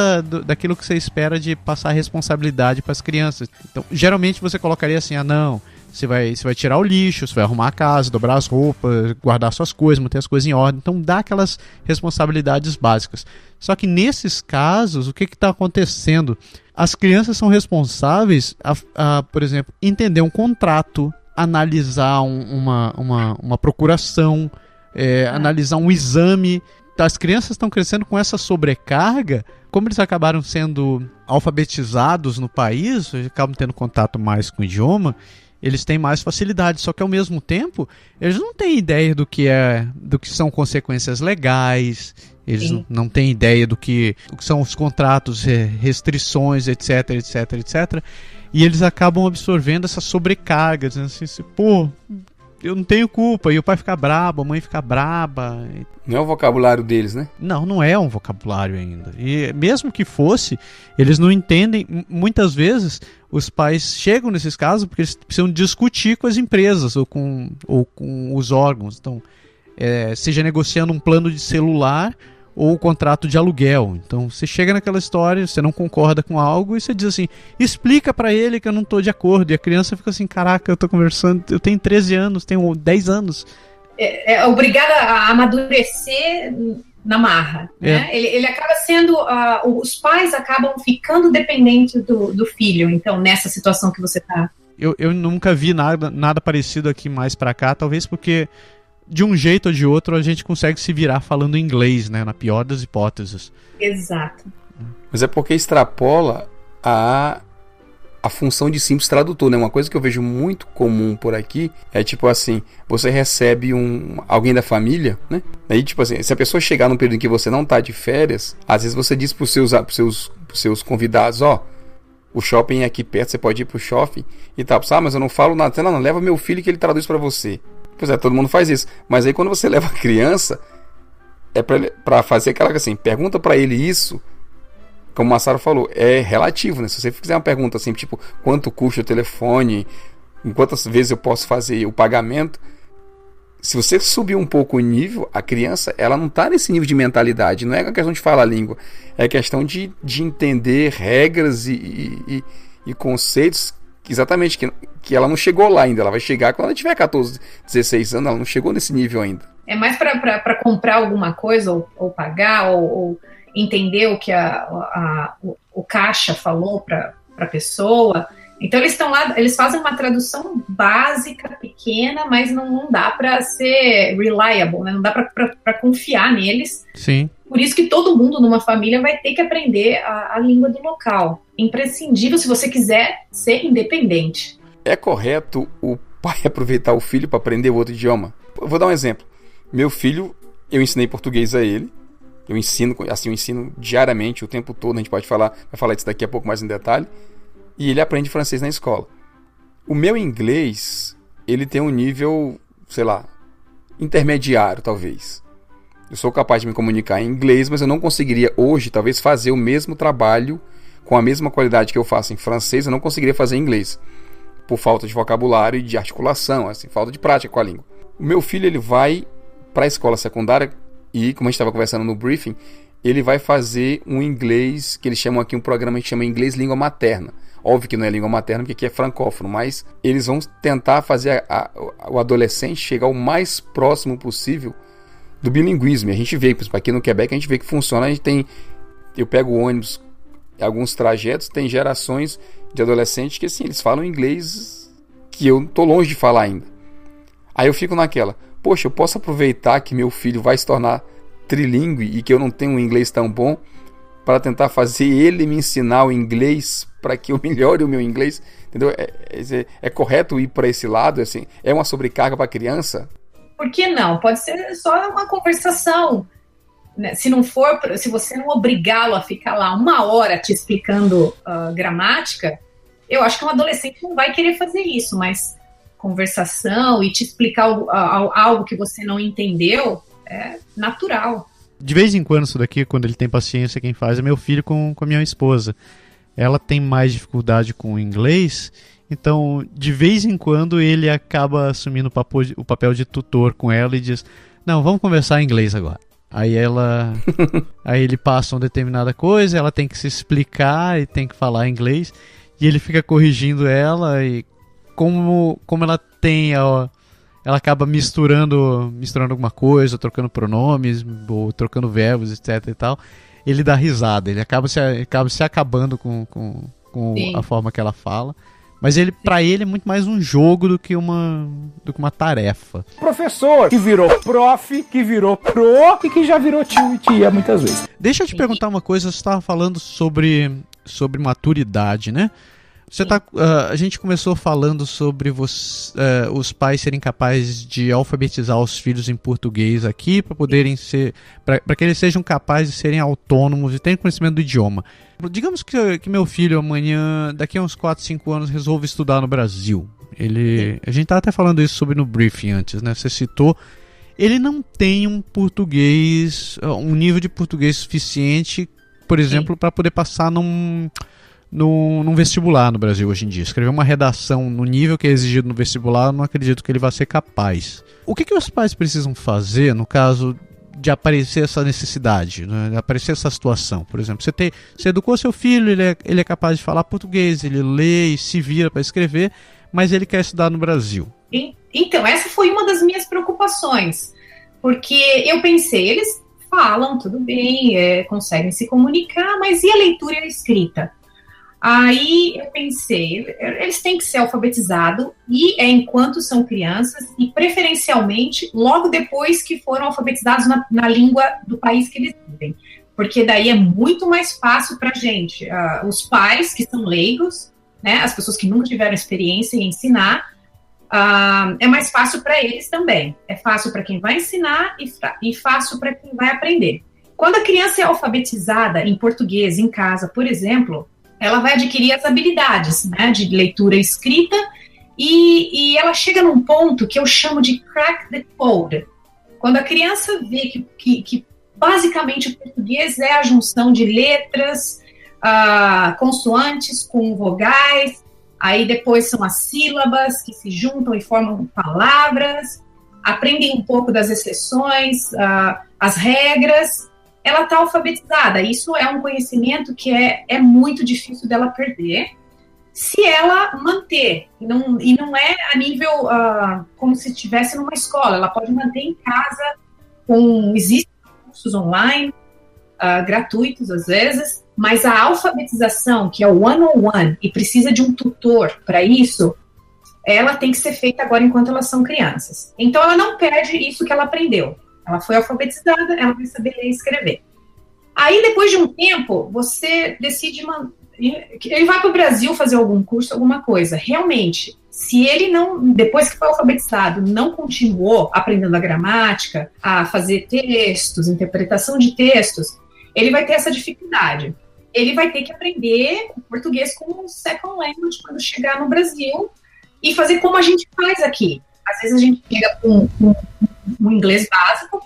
daquilo que você espera de passar responsabilidade para as crianças. Então, geralmente você colocaria assim, não... Você vai tirar o lixo, você vai arrumar a casa, dobrar as roupas, guardar suas coisas, manter as coisas em ordem. Então dá aquelas responsabilidades básicas. Só que nesses casos, o que está acontecendo? As crianças são responsáveis por exemplo, entender um contrato, analisar uma procuração, analisar um exame. As crianças estão crescendo com essa sobrecarga. Como eles acabaram sendo alfabetizados no país, eles acabam tendo contato mais com o idioma, eles têm mais facilidade, só que ao mesmo tempo eles não têm ideia do que são consequências legais, eles não têm ideia do que são os contratos, restrições, etc, etc, etc. E eles acabam absorvendo essa sobrecarga, dizendo assim, pô, eu não tenho culpa, e o pai fica brabo, a mãe fica braba. Não é o vocabulário deles, né? Não é um vocabulário ainda. E mesmo que fosse, eles não entendem. Muitas vezes os pais chegam nesses casos porque eles precisam discutir com as empresas ou com os órgãos. Então, seja negociando um plano de celular ou contrato de aluguel. Então você chega naquela história, você não concorda com algo e você diz assim, explica pra ele que eu não tô de acordo. E a criança fica assim, caraca, eu tô conversando, eu tenho 13 anos, tenho 10 anos. É obrigada a amadurecer na marra, né? Ele acaba sendo, os pais acabam ficando dependentes do filho, então, nessa situação que você está. Eu nunca vi nada parecido aqui mais pra cá, talvez porque de um jeito ou de outro a gente consegue se virar falando inglês, né? Na pior das hipóteses. Exato. Mas é porque extrapola a função de simples tradutor, né? Uma coisa que eu vejo muito comum por aqui é tipo assim, você recebe alguém da família, né? Aí tipo assim, se a pessoa chegar num período em que você não tá de férias, às vezes você diz pros seus convidados, ó, o shopping é aqui perto, você pode ir pro shopping e tal. Mas eu não falo nada, não, leva meu filho que ele traduz pra você. Pois é, todo mundo faz isso. Mas aí quando você leva a criança, é pra fazer aquela assim, pergunta pra ele isso, como o Massaro falou, é relativo, né? Se você fizer uma pergunta assim, tipo, quanto custa o telefone, em quantas vezes eu posso fazer o pagamento, se você subir um pouco o nível, a criança, ela não está nesse nível de mentalidade, não é a questão de falar a língua, é questão de entender regras e conceitos exatamente que ela não chegou lá ainda, ela vai chegar quando ela tiver 14, 16 anos, ela não chegou nesse nível ainda. É mais para comprar alguma coisa ou pagar ou entender o que o caixa falou para a pessoa. Então eles estão lá, eles fazem uma tradução básica, pequena, mas não dá para ser reliable, né? Não dá para confiar neles. Sim. Por isso que todo mundo numa família vai ter que aprender a língua do local. Imprescindível se você quiser ser independente. É correto o pai aproveitar o filho para aprender outro idioma? Eu vou dar um exemplo. Meu filho, eu ensinei português a ele. Eu ensino diariamente, o tempo todo. A gente vai falar disso daqui a pouco mais em detalhe. E ele aprende francês na escola. O meu inglês, ele tem um nível, sei lá, intermediário, talvez. Eu sou capaz de me comunicar em inglês, mas eu não conseguiria hoje, talvez, fazer o mesmo trabalho com a mesma qualidade que eu faço em francês, eu não conseguiria fazer em inglês. Por falta de vocabulário e de articulação, assim, falta de prática com a língua. O meu filho, ele vai para a escola secundária e, como a gente estava conversando no briefing, ele vai fazer um inglês, que eles chamam aqui, um programa que chama Inglês Língua Materna. Óbvio que não é língua materna, porque aqui é francófono, mas eles vão tentar fazer o adolescente chegar o mais próximo possível do bilinguismo. E a gente vê, aqui no Quebec, a gente vê que funciona. Eu pego o ônibus, alguns trajetos, tem gerações de adolescentes que assim, eles falam inglês que eu tô longe de falar ainda. Aí eu fico naquela, poxa, eu posso aproveitar que meu filho vai se tornar trilingue e que eu não tenho um inglês tão bom para tentar fazer ele me ensinar o inglês para que eu melhore o meu inglês, entendeu? É correto ir para esse lado, assim, é uma sobrecarga para a criança? Por que não? Pode ser só uma conversação, né? Se você não obrigá-lo a ficar lá 1 hora te explicando gramática, eu acho que um adolescente não vai querer fazer isso, mas conversação e te explicar algo que você não entendeu é natural. De vez em quando, isso daqui, quando ele tem paciência, quem faz é meu filho com a minha esposa. Ela tem mais dificuldade com o inglês, então de vez em quando ele acaba assumindo o papel de tutor com ela e diz, não, vamos conversar em inglês agora. Aí ele passa uma determinada coisa, ela tem que se explicar e tem que falar inglês, e ele fica corrigindo ela, e como ela tem ela acaba misturando alguma coisa, trocando pronomes, ou trocando verbos, etc e tal, ele dá risada, ele acaba se acabando com a forma que ela fala. Mas pra ele é muito mais um jogo do que uma tarefa. Professor que virou prof, que virou pro e que já virou tio e tia muitas vezes. Deixa eu te perguntar uma coisa, você estava falando sobre maturidade, né? A gente começou falando sobre os pais serem capazes de alfabetizar os filhos em português aqui para poderem para que eles sejam capazes de serem autônomos e terem conhecimento do idioma. Digamos que meu filho amanhã, daqui a uns 4, 5 anos, resolve estudar no Brasil. A gente estava até falando isso sobre no briefing antes, né? Você citou. Ele não tem um nível de português suficiente, por exemplo, para poder passar num vestibular no Brasil hoje em dia. Escrever uma redação no nível que é exigido no vestibular, eu não acredito que ele vá ser capaz. O que os pais precisam fazer no caso de aparecer essa necessidade, né? De aparecer essa situação? Por exemplo, você educou seu filho, ele é capaz de falar português, ele lê e se vira para escrever, mas ele quer estudar no Brasil. Então, essa foi uma das minhas preocupações, porque eu pensei, eles falam, tudo bem, conseguem se comunicar, mas e a leitura e a escrita? Aí eu pensei, eles têm que ser alfabetizados, e enquanto são crianças, e preferencialmente logo depois que foram alfabetizados na língua do país que eles vivem. Porque daí é muito mais fácil para a gente, os pais que são leigos, né, as pessoas que nunca tiveram experiência em ensinar, é mais fácil para eles também. É fácil para quem vai ensinar e fácil para quem vai aprender. Quando a criança é alfabetizada em português em casa, por exemplo, ela vai adquirir as habilidades, né, de leitura e escrita, e ela chega num ponto que eu chamo de crack the code. Quando a criança vê que basicamente o português é a junção de letras, consoantes com vogais, aí depois são as sílabas que se juntam e formam palavras, aprendem um pouco das exceções, as regras, ela está alfabetizada. Isso é um conhecimento que é muito difícil dela perder, se ela manter, e não é a nível como se estivesse numa escola, ela pode manter em casa, existem cursos online, gratuitos às vezes, mas a alfabetização, que é o one-on-one, e precisa de um tutor para isso, ela tem que ser feita agora enquanto elas são crianças. Então ela não perde isso que ela aprendeu. Ela foi alfabetizada, ela vai saber ler e escrever. Aí, depois de um tempo, você decide... Ele vai para o Brasil fazer algum curso, alguma coisa. Realmente, se ele não, depois que foi alfabetizado, não continuou aprendendo a gramática, a fazer textos, interpretação de textos, ele vai ter essa dificuldade. Ele vai ter que aprender o português como second language quando chegar no Brasil e fazer como a gente faz aqui. Às vezes a gente chega com um inglês básico,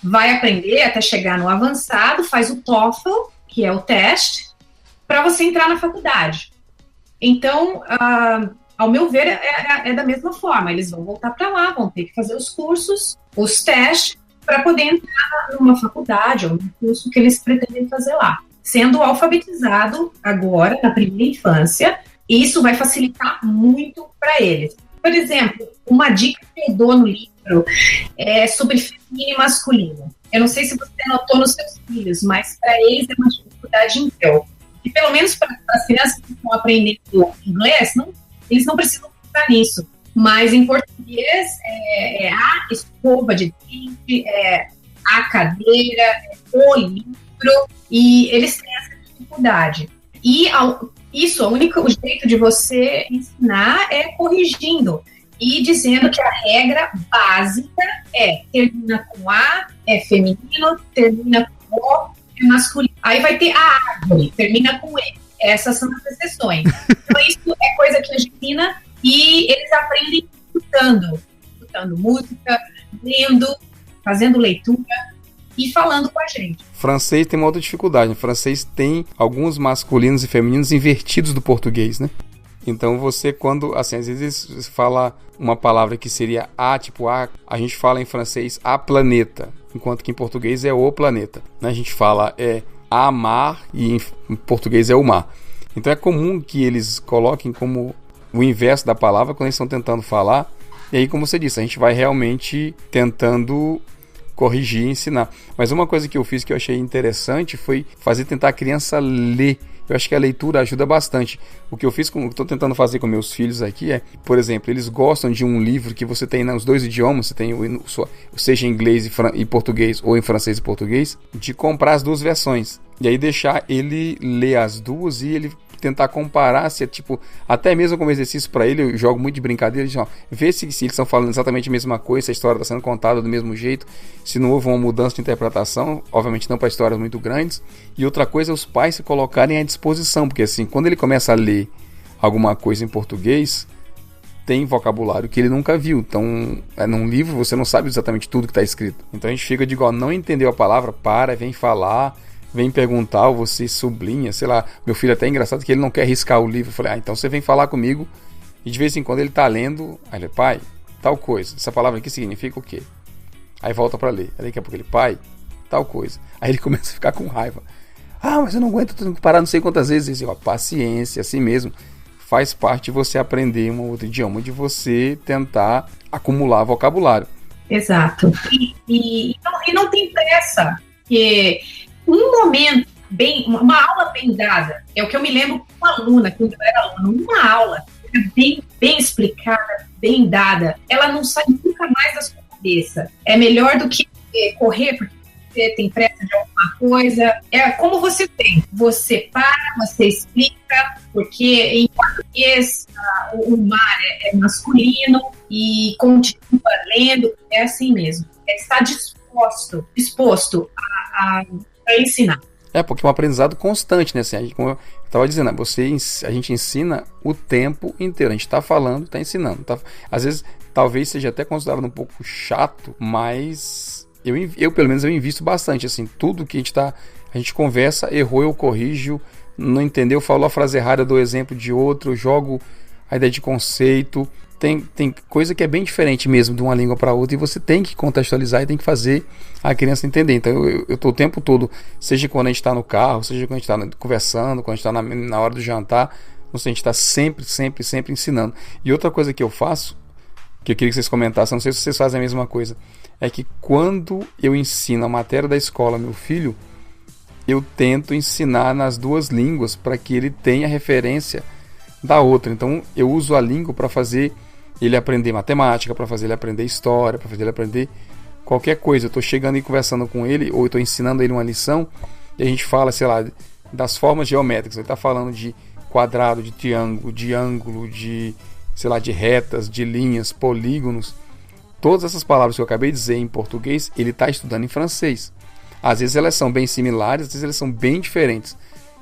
vai aprender até chegar no avançado, faz o TOEFL, que é o teste, para você entrar na faculdade. Então, ao meu ver, é da mesma forma. Eles vão voltar para lá, vão ter que fazer os cursos, os testes, para poder entrar numa faculdade ou num curso que eles pretendem fazer lá. Sendo alfabetizado agora, na primeira infância, isso vai facilitar muito para eles. Por exemplo, uma dica que eu dou no livro é sobre feminino e masculino. Eu não sei se você notou nos seus filhos, mas para eles é uma dificuldade incrível. E pelo menos para as crianças que estão aprendendo inglês, eles não precisam pensar nisso. Mas em português é a escova de dente, é a cadeira, é o livro, e eles têm essa dificuldade. E o jeito de você ensinar é corrigindo e dizendo que a regra básica termina com A, é feminino, termina com O, é masculino. Aí vai ter a árvore, termina com E. Essas são as exceções. Então isso é coisa que a gente ensina e eles aprendem escutando música, lendo, fazendo leitura e falando com a gente. Francês tem uma outra dificuldade. O francês tem alguns masculinos e femininos invertidos do português, né? Então você, quando, assim, às vezes você fala uma palavra que seria a, tipo a gente fala em francês a planeta, enquanto que em português é o planeta, né? A gente fala a mar e em português é o mar. Então é comum que eles coloquem como o inverso da palavra quando eles estão tentando falar. E aí, como você disse, a gente vai realmente tentando corrigir e ensinar. Mas uma coisa que eu fiz que eu achei interessante foi tentar a criança ler. Eu acho que a leitura ajuda bastante. O que eu fiz, estou tentando fazer com meus filhos aqui por exemplo, eles gostam de um livro que você tem nos dois idiomas, você tem seja em inglês e português ou em francês e português, de comprar as duas versões. E aí deixar ele ler as duas e ele tentar comparar se é tipo, até mesmo como exercício para ele, eu jogo muito de brincadeira, ver se eles estão falando exatamente a mesma coisa, se a história está sendo contada do mesmo jeito, se não houve uma mudança de interpretação, obviamente não para histórias muito grandes. E outra coisa é os pais se colocarem à disposição, porque assim, quando ele começa a ler alguma coisa em português, tem vocabulário que ele nunca viu. Então, num livro você não sabe exatamente tudo que está escrito. Então a gente fica de igual, não entendeu a palavra, vem falar, vem perguntar, ou você sublinha, sei lá. Meu filho até é engraçado que ele não quer riscar o livro. Eu falei, então você vem falar comigo, e de vez em quando ele tá lendo, aí ele, pai, tal coisa, essa palavra aqui significa o quê? Aí volta para ler, aí daqui a pouco ele, pai, tal coisa. Aí ele começa a ficar com raiva. Mas eu não aguento, tenho que parar não sei quantas vezes. E, paciência, assim mesmo, faz parte de você aprender um outro idioma, de você tentar acumular vocabulário. Exato. E não tem pressa. porque um momento uma aula bem dada, é o que eu me lembro com uma aluna, quando eu era aluna, uma aula bem explicada, bem dada, ela não sai nunca mais da sua cabeça. É melhor do que correr, porque você tem pressa de alguma coisa. É como você tem. Você para, você explica, porque em português o mar é masculino e continua lendo, é assim mesmo. É estar disposto a ensinar. Porque é um aprendizado constante, né? Assim, como eu estava dizendo, a gente ensina o tempo inteiro. A gente está falando, está ensinando. Às vezes, talvez seja até considerado um pouco chato, mas eu pelo menos, eu invisto bastante. Assim, tudo que a gente conversa, errou, eu corrijo, não entendeu, falou a frase errada, eu dou exemplo de outro, eu jogo a ideia de conceito. Tem coisa que é bem diferente mesmo de uma língua para outra, e você tem que contextualizar e tem que fazer a criança entender. Então eu estou o tempo todo, seja quando a gente está no carro, seja quando a gente está conversando, quando a gente está na hora do jantar, a gente está sempre ensinando. E outra coisa que eu faço, que eu queria que vocês comentassem, não sei se vocês fazem a mesma coisa, é que quando eu ensino a matéria da escola ao meu filho, eu tento ensinar nas duas línguas para que ele tenha referência da outra. Então eu uso a língua para fazer ele aprender matemática, para fazer ele aprender história, para fazer ele aprender qualquer coisa. Eu estou chegando e conversando com ele, ou eu estou ensinando ele uma lição, e a gente fala, sei lá, das formas geométricas. Ele está falando de quadrado, de triângulo, de ângulo, de, sei lá, de retas, de linhas, polígonos. Todas essas palavras que eu acabei de dizer em português, ele está estudando em francês. Às vezes elas são bem similares, às vezes elas são bem diferentes.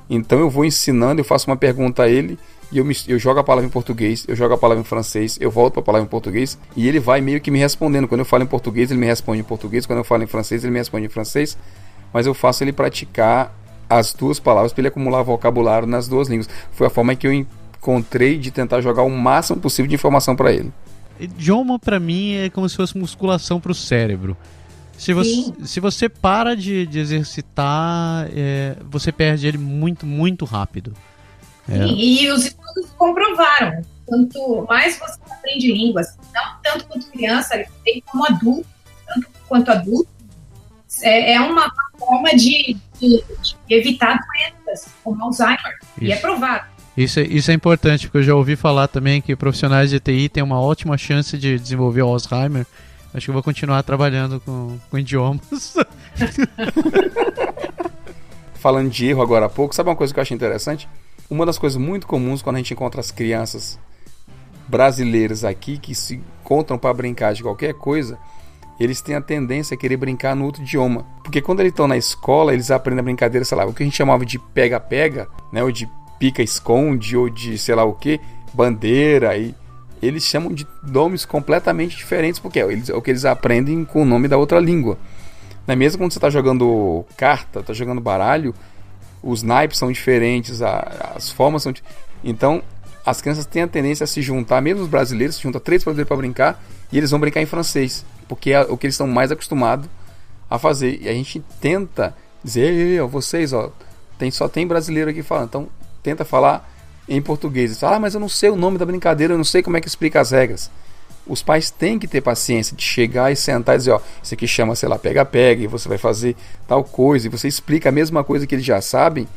Então eu vou ensinando, eu faço uma pergunta a ele, e eu jogo a palavra em português, eu jogo a palavra em francês, eu volto para a palavra em português, e ele vai meio que me respondendo. Quando eu falo em português, ele me responde em português. Quando eu falo em francês, ele me responde em francês. Mas eu faço ele praticar as duas palavras para ele acumular vocabulário nas duas línguas. Foi a forma que eu encontrei de tentar jogar o máximo possível de informação para ele. Idioma, para mim, é como se fosse musculação para o cérebro. Se você para de exercitar, você perde ele muito rápido. Sim, e os estudos comprovaram. Quanto mais você aprende línguas, não tanto quanto criança, como adulto, tanto quanto adulto, é uma forma de evitar doenças como Alzheimer. Isso. E é provado. Isso é importante, porque eu já ouvi falar também que profissionais de TI têm uma ótima chance de desenvolver o Alzheimer. Acho que eu vou continuar trabalhando com idiomas. Falando de erro agora há pouco, sabe uma coisa que eu achei interessante? Uma das coisas muito comuns quando a gente encontra as crianças brasileiras aqui que se encontram para brincar de qualquer coisa, eles têm a tendência a querer brincar no outro idioma. Porque quando eles estão na escola, eles aprendem a brincadeira, sei lá, o que a gente chamava de pega-pega, né, ou de pica-esconde, ou de sei lá o que, bandeira, e eles chamam de nomes completamente diferentes, porque é o que eles aprendem com o nome da outra língua. Não é mesmo quando você está jogando carta, está jogando baralho, os naipes são diferentes, as formas são diferentes. Então, as crianças têm a tendência a se juntar, mesmo os brasileiros, se juntam 3 brasileiros para brincar, e eles vão brincar em francês, porque é o que eles estão mais acostumados a fazer. E a gente tenta dizer, vocês, só tem brasileiro aqui falando, então tenta falar em português. Mas eu não sei o nome da brincadeira, eu não sei como é que explica as regras. Os pais têm que ter paciência de chegar e sentar e dizer, isso aqui chama, sei lá, pega-pega, e você vai fazer tal coisa, e você explica a mesma coisa que eles já sabem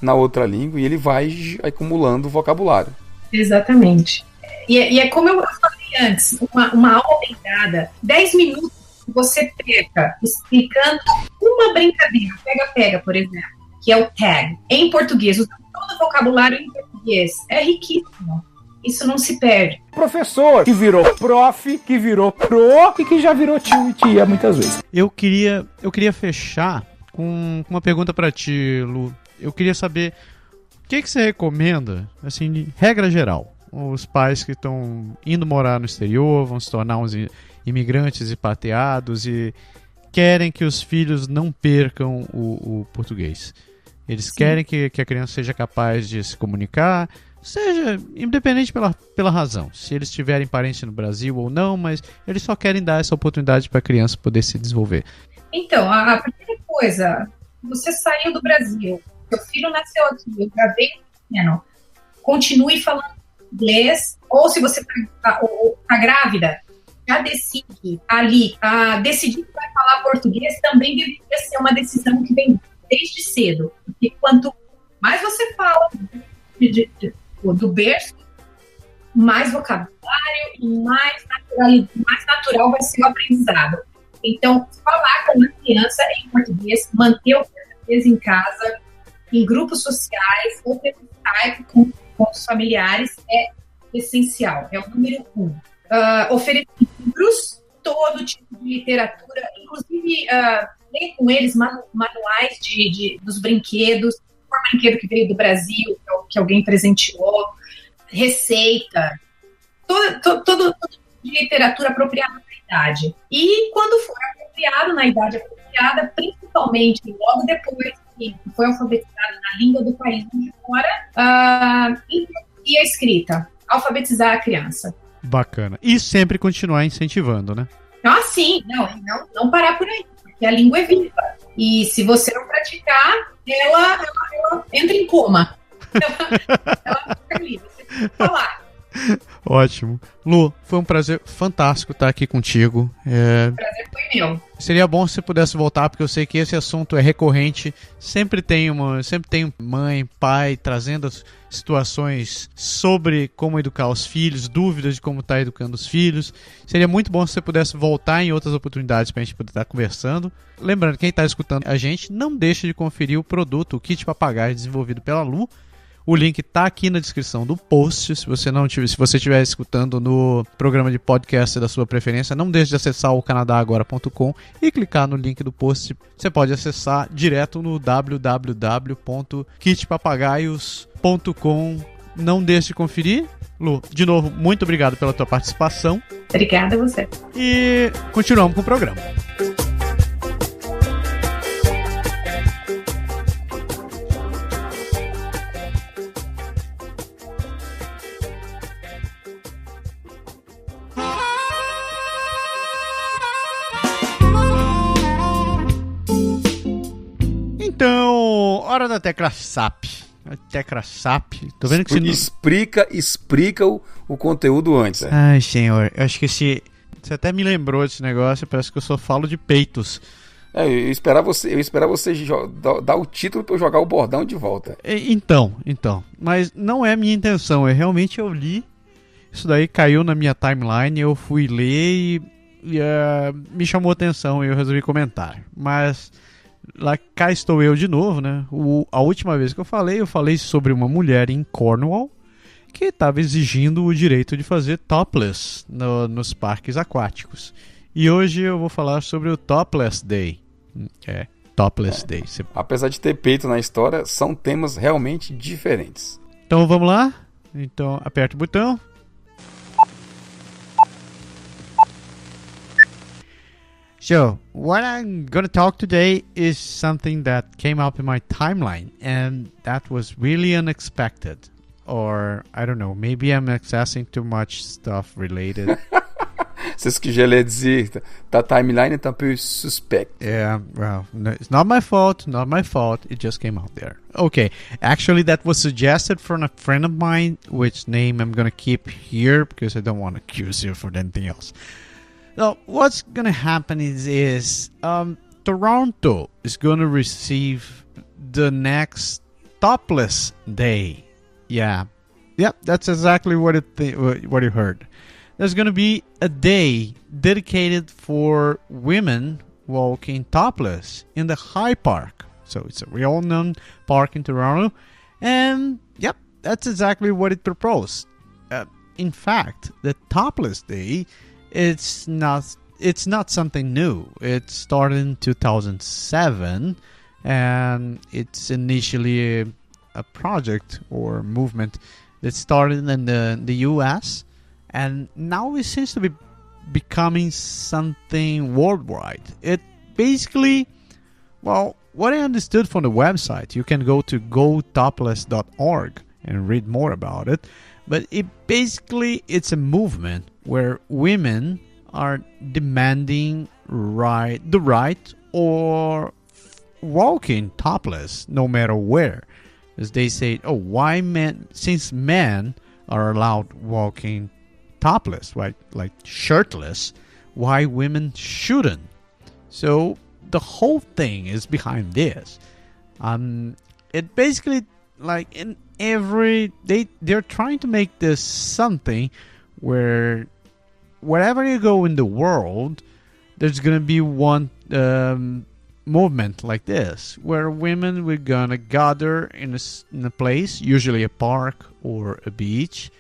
na outra língua, e ele vai acumulando vocabulário. Exatamente. E é como eu falei antes, uma aula bem dada, 10 minutos você perca explicando uma brincadeira, pega-pega, por exemplo, que é o tag, em português, usando todo o vocabulário em português, é riquíssimo. Isso não se perde. Professor que virou prof, que virou pro e que já virou tio e tia muitas vezes. Eu queria fechar com uma pergunta para ti, Lu. Eu queria saber o que você recomenda, assim, de regra geral. Os pais que estão indo morar no exterior, vão se tornar uns imigrantes expatriados e querem que os filhos não percam o português. Eles querem que a criança seja capaz de se comunicar, seja independente pela razão, se eles tiverem parentes no Brasil ou não, mas eles só querem dar essa oportunidade para a criança poder se desenvolver. Então, a primeira coisa, você saiu do Brasil, seu filho nasceu aqui, já veio pequeno, continue falando inglês, ou se você está grávida, já decide ali, decidir que vai falar falar português também deveria ser uma decisão que vem desde cedo. Porque quanto mais você fala do berço, mais vocabulário e mais natural vai ser o aprendizado. Então, falar com uma criança em português, manter o português em casa, em grupos sociais, ou pelo Skype com os familiares, é essencial, é o número 1. Oferecer livros, todo tipo de literatura, inclusive ler com eles manuais dos brinquedos, o brinquedo que veio do Brasil, que alguém presenteou, receita, todo tipo de literatura apropriada na idade. E quando for apropriado, na idade apropriada, principalmente logo depois que foi alfabetizado na língua do país onde mora, e a escrita, alfabetizar a criança. Bacana. E sempre continuar incentivando, né? Ah, sim, não parar por aí, porque a língua é viva. E se você não praticar, ela entra em coma. Ela fica ali, você tem que falar. Ótimo. Lu, foi um prazer fantástico estar aqui contigo. O prazer foi meu. Seria bom se você pudesse voltar, porque eu sei que esse assunto é recorrente. Sempre tem mãe, pai trazendo situações sobre como educar os filhos, dúvidas de como estar educando os filhos. Seria muito bom se você pudesse voltar em outras oportunidades para a gente poder estar conversando. Lembrando, quem está escutando a gente, não deixe de conferir o produto, o Kit Papagaio, desenvolvido pela Lu. O link está aqui na descrição do post. Se você estiver escutando no programa de podcast da sua preferência, não deixe de acessar o canadagora.com e clicar no link do post. Você pode acessar direto no www.kitpapagaios.com. Não deixe de conferir. Lu, de novo, muito obrigado pela tua participação. Obrigada a você. E continuamos com o programa. Então, hora da tecla SAP. A tecla SAP. Tô vendo que Explica o conteúdo antes. Ai, senhor. Eu acho que você até me lembrou desse negócio. Parece que eu só falo de peitos. Eu esperar você dar o título para eu jogar o bordão de volta. Então. Mas não é a minha intenção. Eu li. Isso daí caiu na minha timeline. Eu fui ler e me chamou a atenção e eu resolvi comentar. Mas lá cá estou eu de novo, né? A última vez que eu falei sobre uma mulher em Cornwall que estava exigindo o direito de fazer topless nos parques aquáticos. E hoje eu vou falar sobre o Topless Day. Topless Day. Apesar de ter peito na história, são temas realmente diferentes. Então vamos lá? Então aperta o botão. So, what I'm going to talk today is something that came up in my timeline, and that was really unexpected. Or, I don't know, maybe I'm accessing too much stuff related. C'est ce que j'allais dire. Ta timeline est un peu suspect. Yeah, well, no, it's not my fault, it just came out there. Okay, actually that was suggested from a friend of mine, which name I'm going to keep here, because I don't want to accuse you for anything else. Now, what's going to happen is Toronto is going to receive the next Topless Day. Yeah, that's exactly what you heard. There's going to be a day dedicated for women walking topless in the High Park. So it's a real known park in Toronto. And, yep, that's exactly what it proposed. In fact, the Topless Day, it's not something new. It started in 2007, and it's initially a project or movement that started in the US, and now it seems to be becoming something worldwide. It basically, well, what I understood from the website, you can go to gotopless.org and read more about it, but it's a movement where women are demanding the right or walking topless no matter where. As they say, why since men are allowed walking topless, right, like shirtless, why women shouldn't? So the whole thing is behind this. It basically, like, in every they're trying to make this something where wherever you go in the world, there's gonna be one movement like this, where women were gonna gather in a place, usually a park or a beach,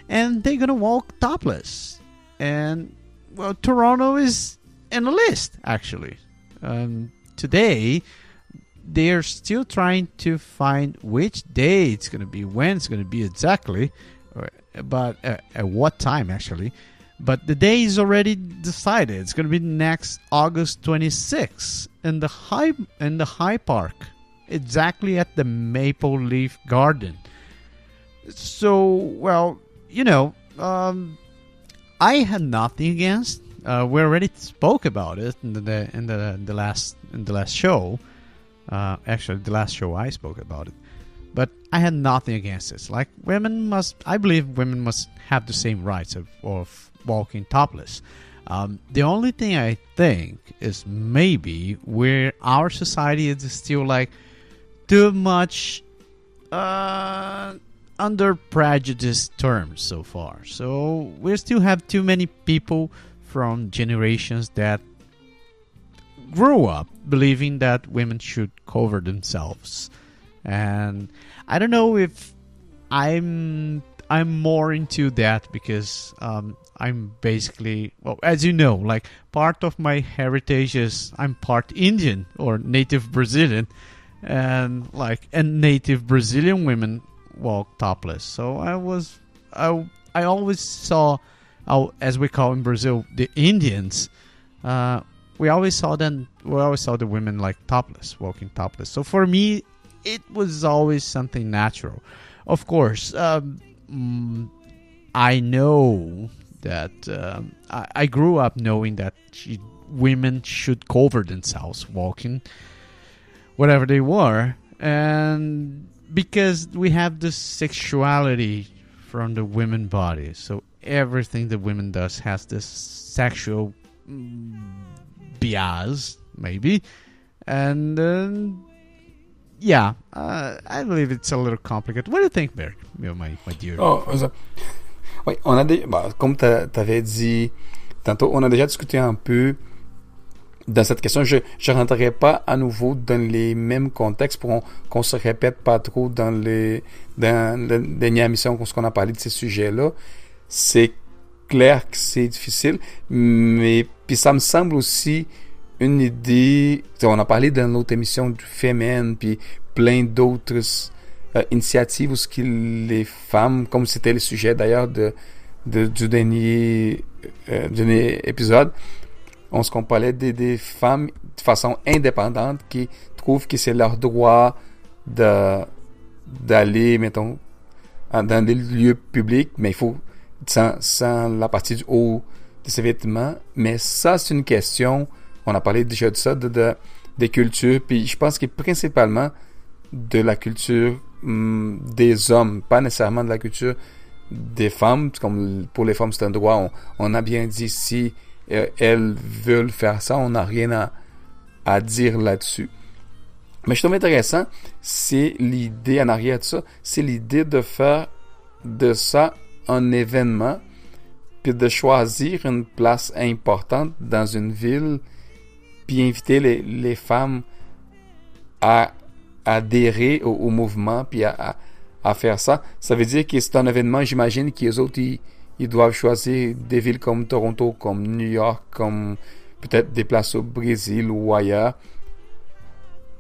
and they're gonna walk topless. And well, Toronto is in the list, actually. Today, they're still trying to find which day it's going to be, when it's going to be exactly, but at what time, actually. But the day is already decided. It's going to be next August 26th in the High Park, exactly at the Maple Leaf Garden. So, well, you know, I had nothing against. We already spoke about it in the last show. Actually, the last show I spoke about it. But I had nothing against it. Like, I believe women must have the same rights of walking topless. The only thing I think is maybe where our society is still like too much under prejudiced terms so far. So we still have too many people from generations that grew up believing that women should cover themselves. And I don't know if I'm more into that because I'm basically, well, as you know, like, part of my heritage is I'm part Indian or native Brazilian, and native Brazilian women walk topless. So I always saw, as we call in Brazil, the Indians. We always saw the women like topless, walking topless. So for me, it was always something natural. Of course, I know that I grew up knowing that women should cover themselves walking, whatever they were, and because we have this sexuality from the women body, so everything the women does has this sexual bias, maybe, and I believe it's a little complicated. What do you think, Berg, my dear? Oui, comme tu avais dit tantôt, on a déjà discuté un peu dans cette question. Je ne rentrerai pas à nouveau dans les mêmes contextes pour qu'on se répète pas trop dans la dernière émission qu'on a parlé de ces sujets-là. C'est clair que c'est difficile, mais puis ça me semble aussi une idée. On a parlé dans l'autre émission du Femen, puis plein d'autres initiatives où les femmes, comme c'était le sujet d'ailleurs du dernier épisode, on se parlait des femmes de façon indépendante qui trouvent que c'est leur droit d'aller, mettons, dans des lieux publics, mais il faut sans la partie du haut de ses vêtements. Mais ça, c'est une question, on a parlé déjà de ça, des cultures, puis je pense que principalement de la culture des hommes, pas nécessairement de la culture des femmes, comme pour les femmes c'est un droit, on a bien dit si elles veulent faire ça, on n'a rien à dire là-dessus. Mais je trouve intéressant, c'est l'idée en arrière de ça, c'est l'idée de faire de ça un événement, puis de choisir une place importante dans une ville, puis inviter les femmes à adhérer au mouvement, puis à faire ça. Ça veut dire que c'est un événement, j'imagine, qu'eux autres, ils doivent choisir des villes comme Toronto, comme New York, comme peut-être des places au Brésil ou ailleurs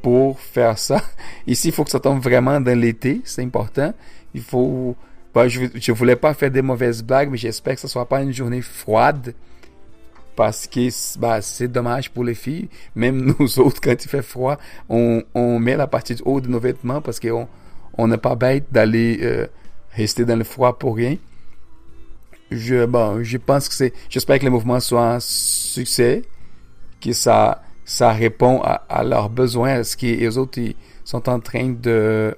pour faire ça. Ici, il faut que ça tombe vraiment dans l'été, c'est important. Il faut... je voulais pas faire des mauvaises blagues, mais j'espère que ça soit pas une journée froide, parce que c'est dommage pour les filles. Même nous autres, quand il fait froid, on met la partie du haut de nos vêtements parce qu'on n'est pas bête d'aller rester dans le froid pour rien. Je pense que j'espère que le mouvement soit un succès, que ça répond à leurs besoins, à ce qu'ils autres ils sont en train de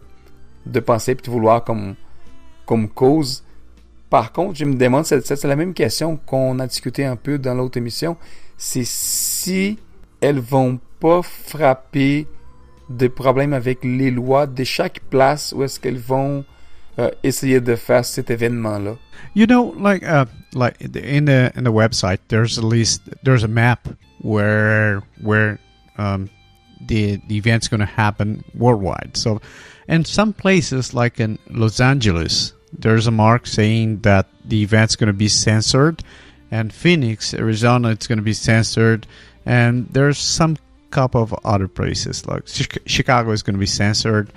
penser et de vouloir comme cause. Par contre, je me demande, c'est la même question qu'on a discuté un peu dans l'autre émission, c'est si elles vont pas frapper de problèmes avec les lois de chaque place où est-ce qu'elles vont essayer de faire cet événement-là. You know, like in the website, there's a map where the event's going to happen worldwide. So, and some places like in Los Angeles, there's a mark saying that the event's going to be censored, and Phoenix, Arizona, it's going to be censored, and there's some couple of other places like Chicago is going to be censored,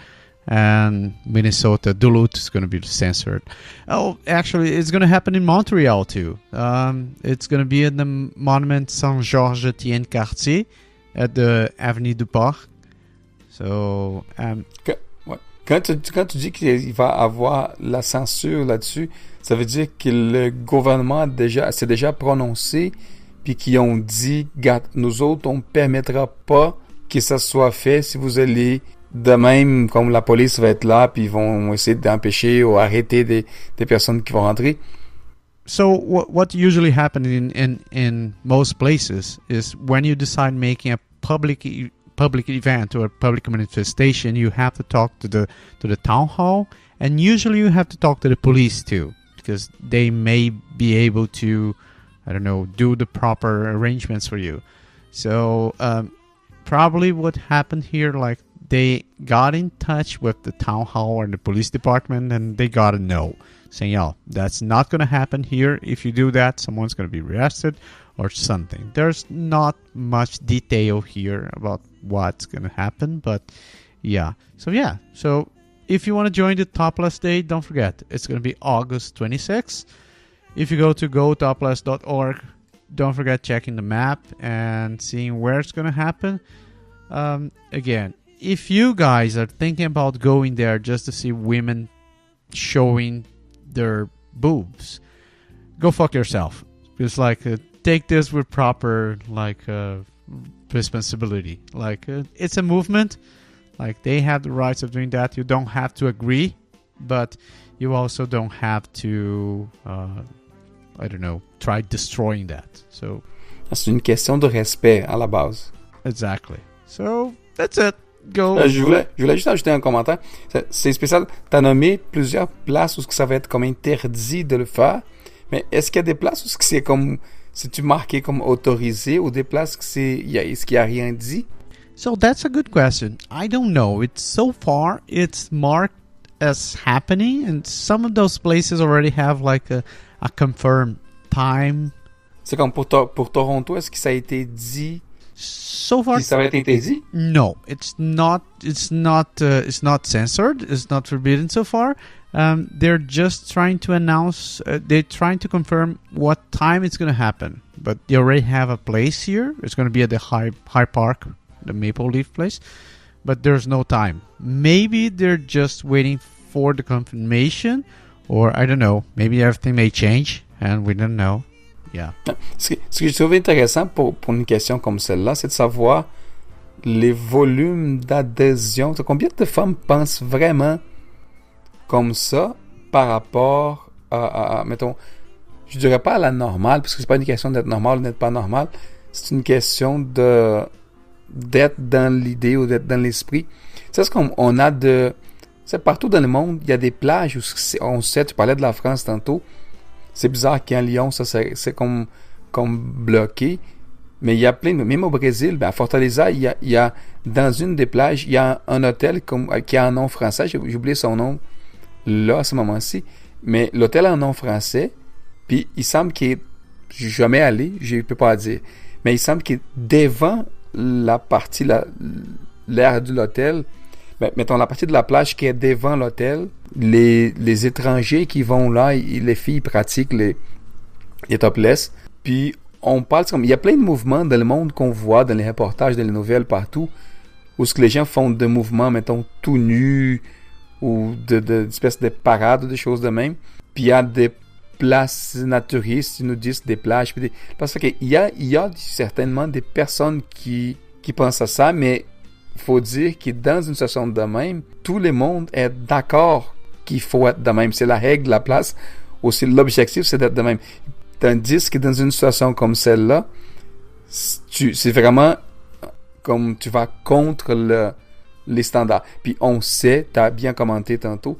and Minnesota, Duluth is going to be censored. Oh, actually, it's going to happen in Montreal too. It's going to be in the Monument Saint-Georges-Étienne-Cartier at the Avenue du Parc. So, Quand tu dis qu'il va avoir la censure là-dessus, ça veut dire que le gouvernement s'est déjà prononcé, puis qu'ils ont dit, regarde, nous autres, on ne permettra pas que ça soit fait si vous allez de même, comme la police va être là, puis ils vont essayer d'empêcher ou arrêter des personnes qui vont rentrer. So what usually happens in most places is when you decide making a public event or a public manifestation, you have to talk to the town hall, and usually you have to talk to the police too, because they may be able to, I don't know, do the proper arrangements for you. So probably what happened here, like they got in touch with the town hall or the police department, and they got a no, saying, oh, that's not going to happen here. If you do that, someone's going to be arrested or something. There's not much detail here about what's going to happen, but yeah. So if you want to join the Topless Day, don't forget, it's going to be August 26th. If you go to gotopless.org, don't forget checking the map and seeing where it's going to happen. Again, if you guys are thinking about going there just to see women showing their boobs, go fuck yourself. It's like take this with proper responsibility. It's a movement. Like they have the rights of doing that. You don't have to agree, but you also don't have to try destroying that. So c'est une question de respect à la base. Exactly. So that's it. Go. Je voulais juste ajouter un commentaire. C'est spécial. Tu as nommé plusieurs places où ça va être comme interdit de le faire. Mais est-ce qu'il y a des places où c'est comme, c'est-tu marqué comme autorisé, ou des places où est-ce qu'il n'y a rien dit? So that's a good question. I don't know. So far it's marked as happening, and some of those places already have like a confirmed time. C'est comme pour Toronto, est-ce que ça a été dit? So far, ça va être interdit? No, it's not. It's not censored. It's not forbidden so far. They're just trying to announce. They're trying to confirm what time it's going to happen. But they already have a place here. It's going to be at the High Park, the Maple Leaf place. But there's no time. Maybe they're just waiting for the confirmation, or I don't know. Maybe everything may change, and we don't know. Yeah. Ce que je trouve intéressant pour une question comme celle-là, c'est de savoir les volumes d'adhésion. Combien de femmes pensent vraiment comme ça par rapport à mettons, je dirais pas à la normale, parce que c'est pas une question d'être normal ou d'être pas normal, c'est une question d'être dans l'idée ou d'être dans l'esprit. C'est comme on a c'est partout dans le monde, il y a des plages où on sait, tu parlais de la France tantôt. C'est bizarre qu'en Lyon, ça c'est comme bloqué. Mais il y a plein de... Même au Brésil, à Fortaleza, il y a dans une des plages, il y a un hôtel qui a un nom français. J'ai oublié son nom là, à ce moment-ci. Mais l'hôtel a un nom français. Puis il semble qu'il est... Je suis jamais allé, je ne peux pas dire. Mais il semble qu'il est devant la partie, l'aire de l'hôtel. Mettons la partie de la plage qui est devant l'hôtel, les étrangers qui vont là, les filles pratiquent les topless. Puis on parle comme il y a plein de mouvements dans le monde qu'on voit dans les reportages, dans les nouvelles partout, où ce que les gens font de mouvements, mettons tout nus, ou d'espèces de parades ou des choses de même. Puis il y a des places naturistes, ils nous disent des plages. Parce qu'il y a certainement des personnes qui pensent à ça, mais il faut dire que dans une situation de même, tout le monde est d'accord qu'il faut être de même. C'est la règle de la place. Aussi, l'objectif, c'est d'être de même. Tandis que dans une situation comme celle-là, c'est vraiment comme tu vas contre les standards. Puis on sait, tu as bien commenté tantôt,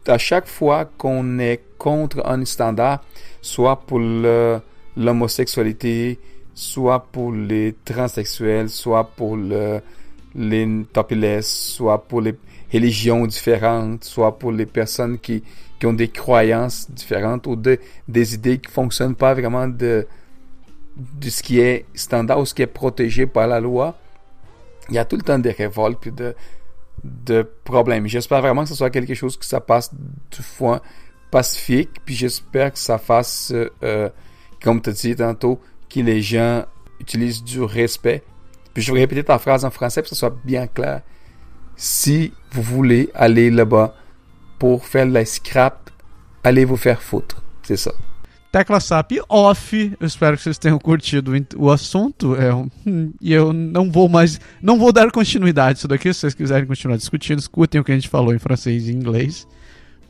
à chaque fois qu'on est contre un standard, soit pour l'homosexualité, soit pour les transsexuels, soit pour les topless, soit pour les religions différentes, soit pour les personnes qui ont des croyances différentes ou des idées qui ne fonctionnent pas vraiment de ce qui est standard ou ce qui est protégé par la loi. Il y a tout le temps des révoltes et de problèmes. J'espère vraiment que ce soit quelque chose que ça passe du fois pacifique, puis j'espère que ça fasse, comme tu as dit tantôt, que les gens utilisent du respect. Puis je vais répéter ta phrase en français pour que ce soit bien clair. Si vous voulez aller là-bas pour faire la scrap, allez vous faire foutre. C'est ça. Tecla SAP off. Eu espero que vocês tenham curtido o assunto. E eu não vou dar continuidade isso daqui. Se vocês quiserem continuar discutindo, escutem o que a gente falou em francês e inglês.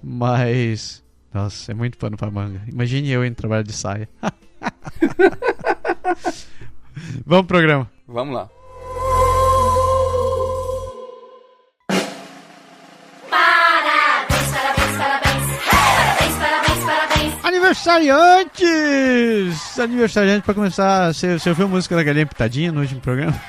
Mas, nossa, é muito pano pra manga. Imagine eu indo trabalhar de saia. Vamos pro programa. Vamos lá. Aniversariante pra começar. Você ouviu a música da Galinha Pitadinha no último programa?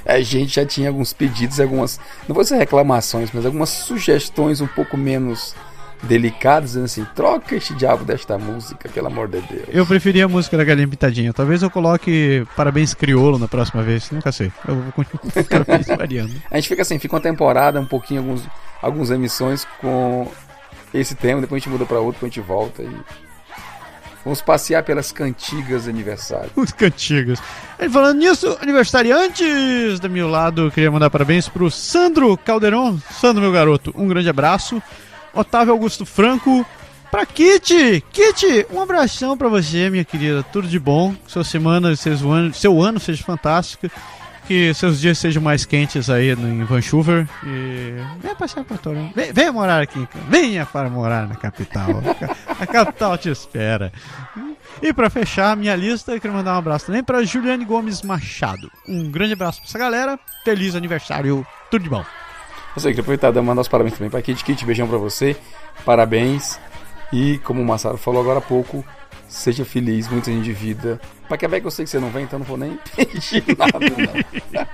A gente já tinha alguns pedidos, algumas, não vou dizer reclamações, mas algumas sugestões um pouco menos delicadas, dizendo assim, troca este diabo desta música, pelo amor de Deus. Eu preferia a música da Galinha Pitadinha. Talvez eu coloque Parabéns Crioulo na próxima vez, nunca sei. Eu vou continuar cada vez variando. A gente fica assim, fica uma temporada, um pouquinho, algumas emissões com esse tema, depois a gente muda pra outro, depois a gente volta e vamos passear pelas cantigas de aniversário. Os cantigas. E falando nisso, aniversariantes do meu lado, eu queria mandar parabéns pro Sandro Calderon. Sandro, meu garoto, um grande abraço. Otávio Augusto Franco. Pra Kitty, um abração pra você, minha querida. Tudo de bom. Sua semana, seu ano seja fantástico. Que seus dias sejam mais quentes aí em Vancouver. E venha passear por Toronto. Venha morar aqui. Venha para morar na capital. A capital te espera. E para fechar a minha lista, eu quero mandar um abraço também para Juliane Gomes Machado. Um grande abraço para essa galera. Feliz aniversário. Tudo de bom. Eu sei, queria aproveitar e mandar os parabéns também para Kitty. Beijão para você. Parabéns. E como o Massaro falou agora há pouco, seja feliz, muitos anos de vida. Pra Quebec eu sei que você não vem, então não vou nem pedir nada, não.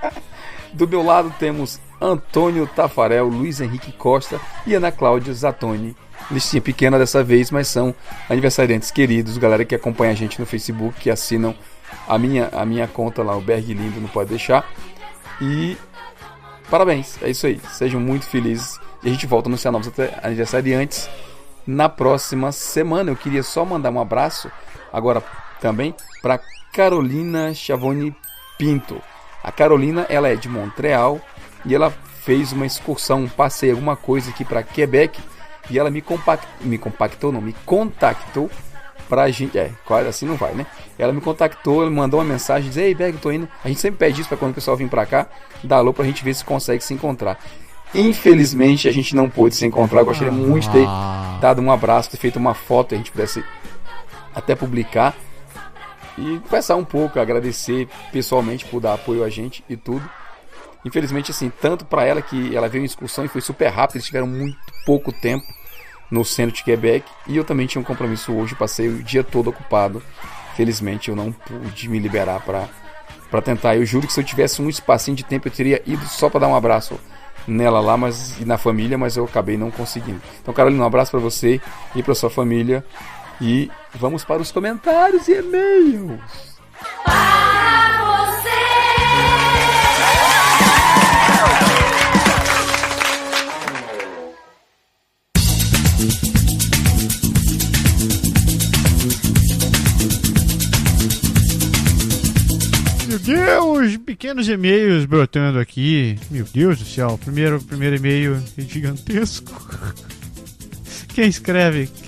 Do meu lado temos Antônio Tafarel, Luiz Henrique Costa e Ana Cláudia Zatoni. Listinha pequena dessa vez, mas são aniversariantes queridos, galera que acompanha a gente no Facebook, que assinam a minha conta lá, o Berg Lindo, não pode deixar. E parabéns, é isso aí. Sejam muito felizes. E a gente volta a anunciar novos aniversariantes na próxima semana. Eu queria só mandar um abraço agora também para Carolina Chavoni Pinto. A Carolina, ela é de Montreal e ela fez uma excursão, um passeio, alguma coisa aqui para Quebec e ela me contactou pra gente, quase assim não vai, né? Ela me contactou, ela mandou uma mensagem, diz: ei, Berg, tô indo. A gente sempre pede isso para quando o pessoal vir para cá, dá alô pra gente ver se consegue se encontrar. Infelizmente a gente não pôde se encontrar. Eu gostaria muito de ter dado um abraço, ter feito uma foto, a gente pudesse até publicar e conversar um pouco, agradecer pessoalmente por dar apoio a gente e tudo. Infelizmente, assim, tanto para ela, que ela veio em excursão e foi super rápido, eles tiveram muito pouco tempo no centro de Quebec, e eu também tinha um compromisso hoje, passei o dia todo ocupado. Felizmente eu não pude me liberar para tentar. Eu juro que se eu tivesse um espacinho de tempo eu teria ido só para dar um abraço nela lá, e na família, mas eu acabei não conseguindo. Então, Carolina, um abraço para você e para sua família, e vamos para os comentários e e-mails. Meu Deus, pequenos e-mails brotando aqui. Meu Deus do céu, primeiro e-mail é gigantesco. Quem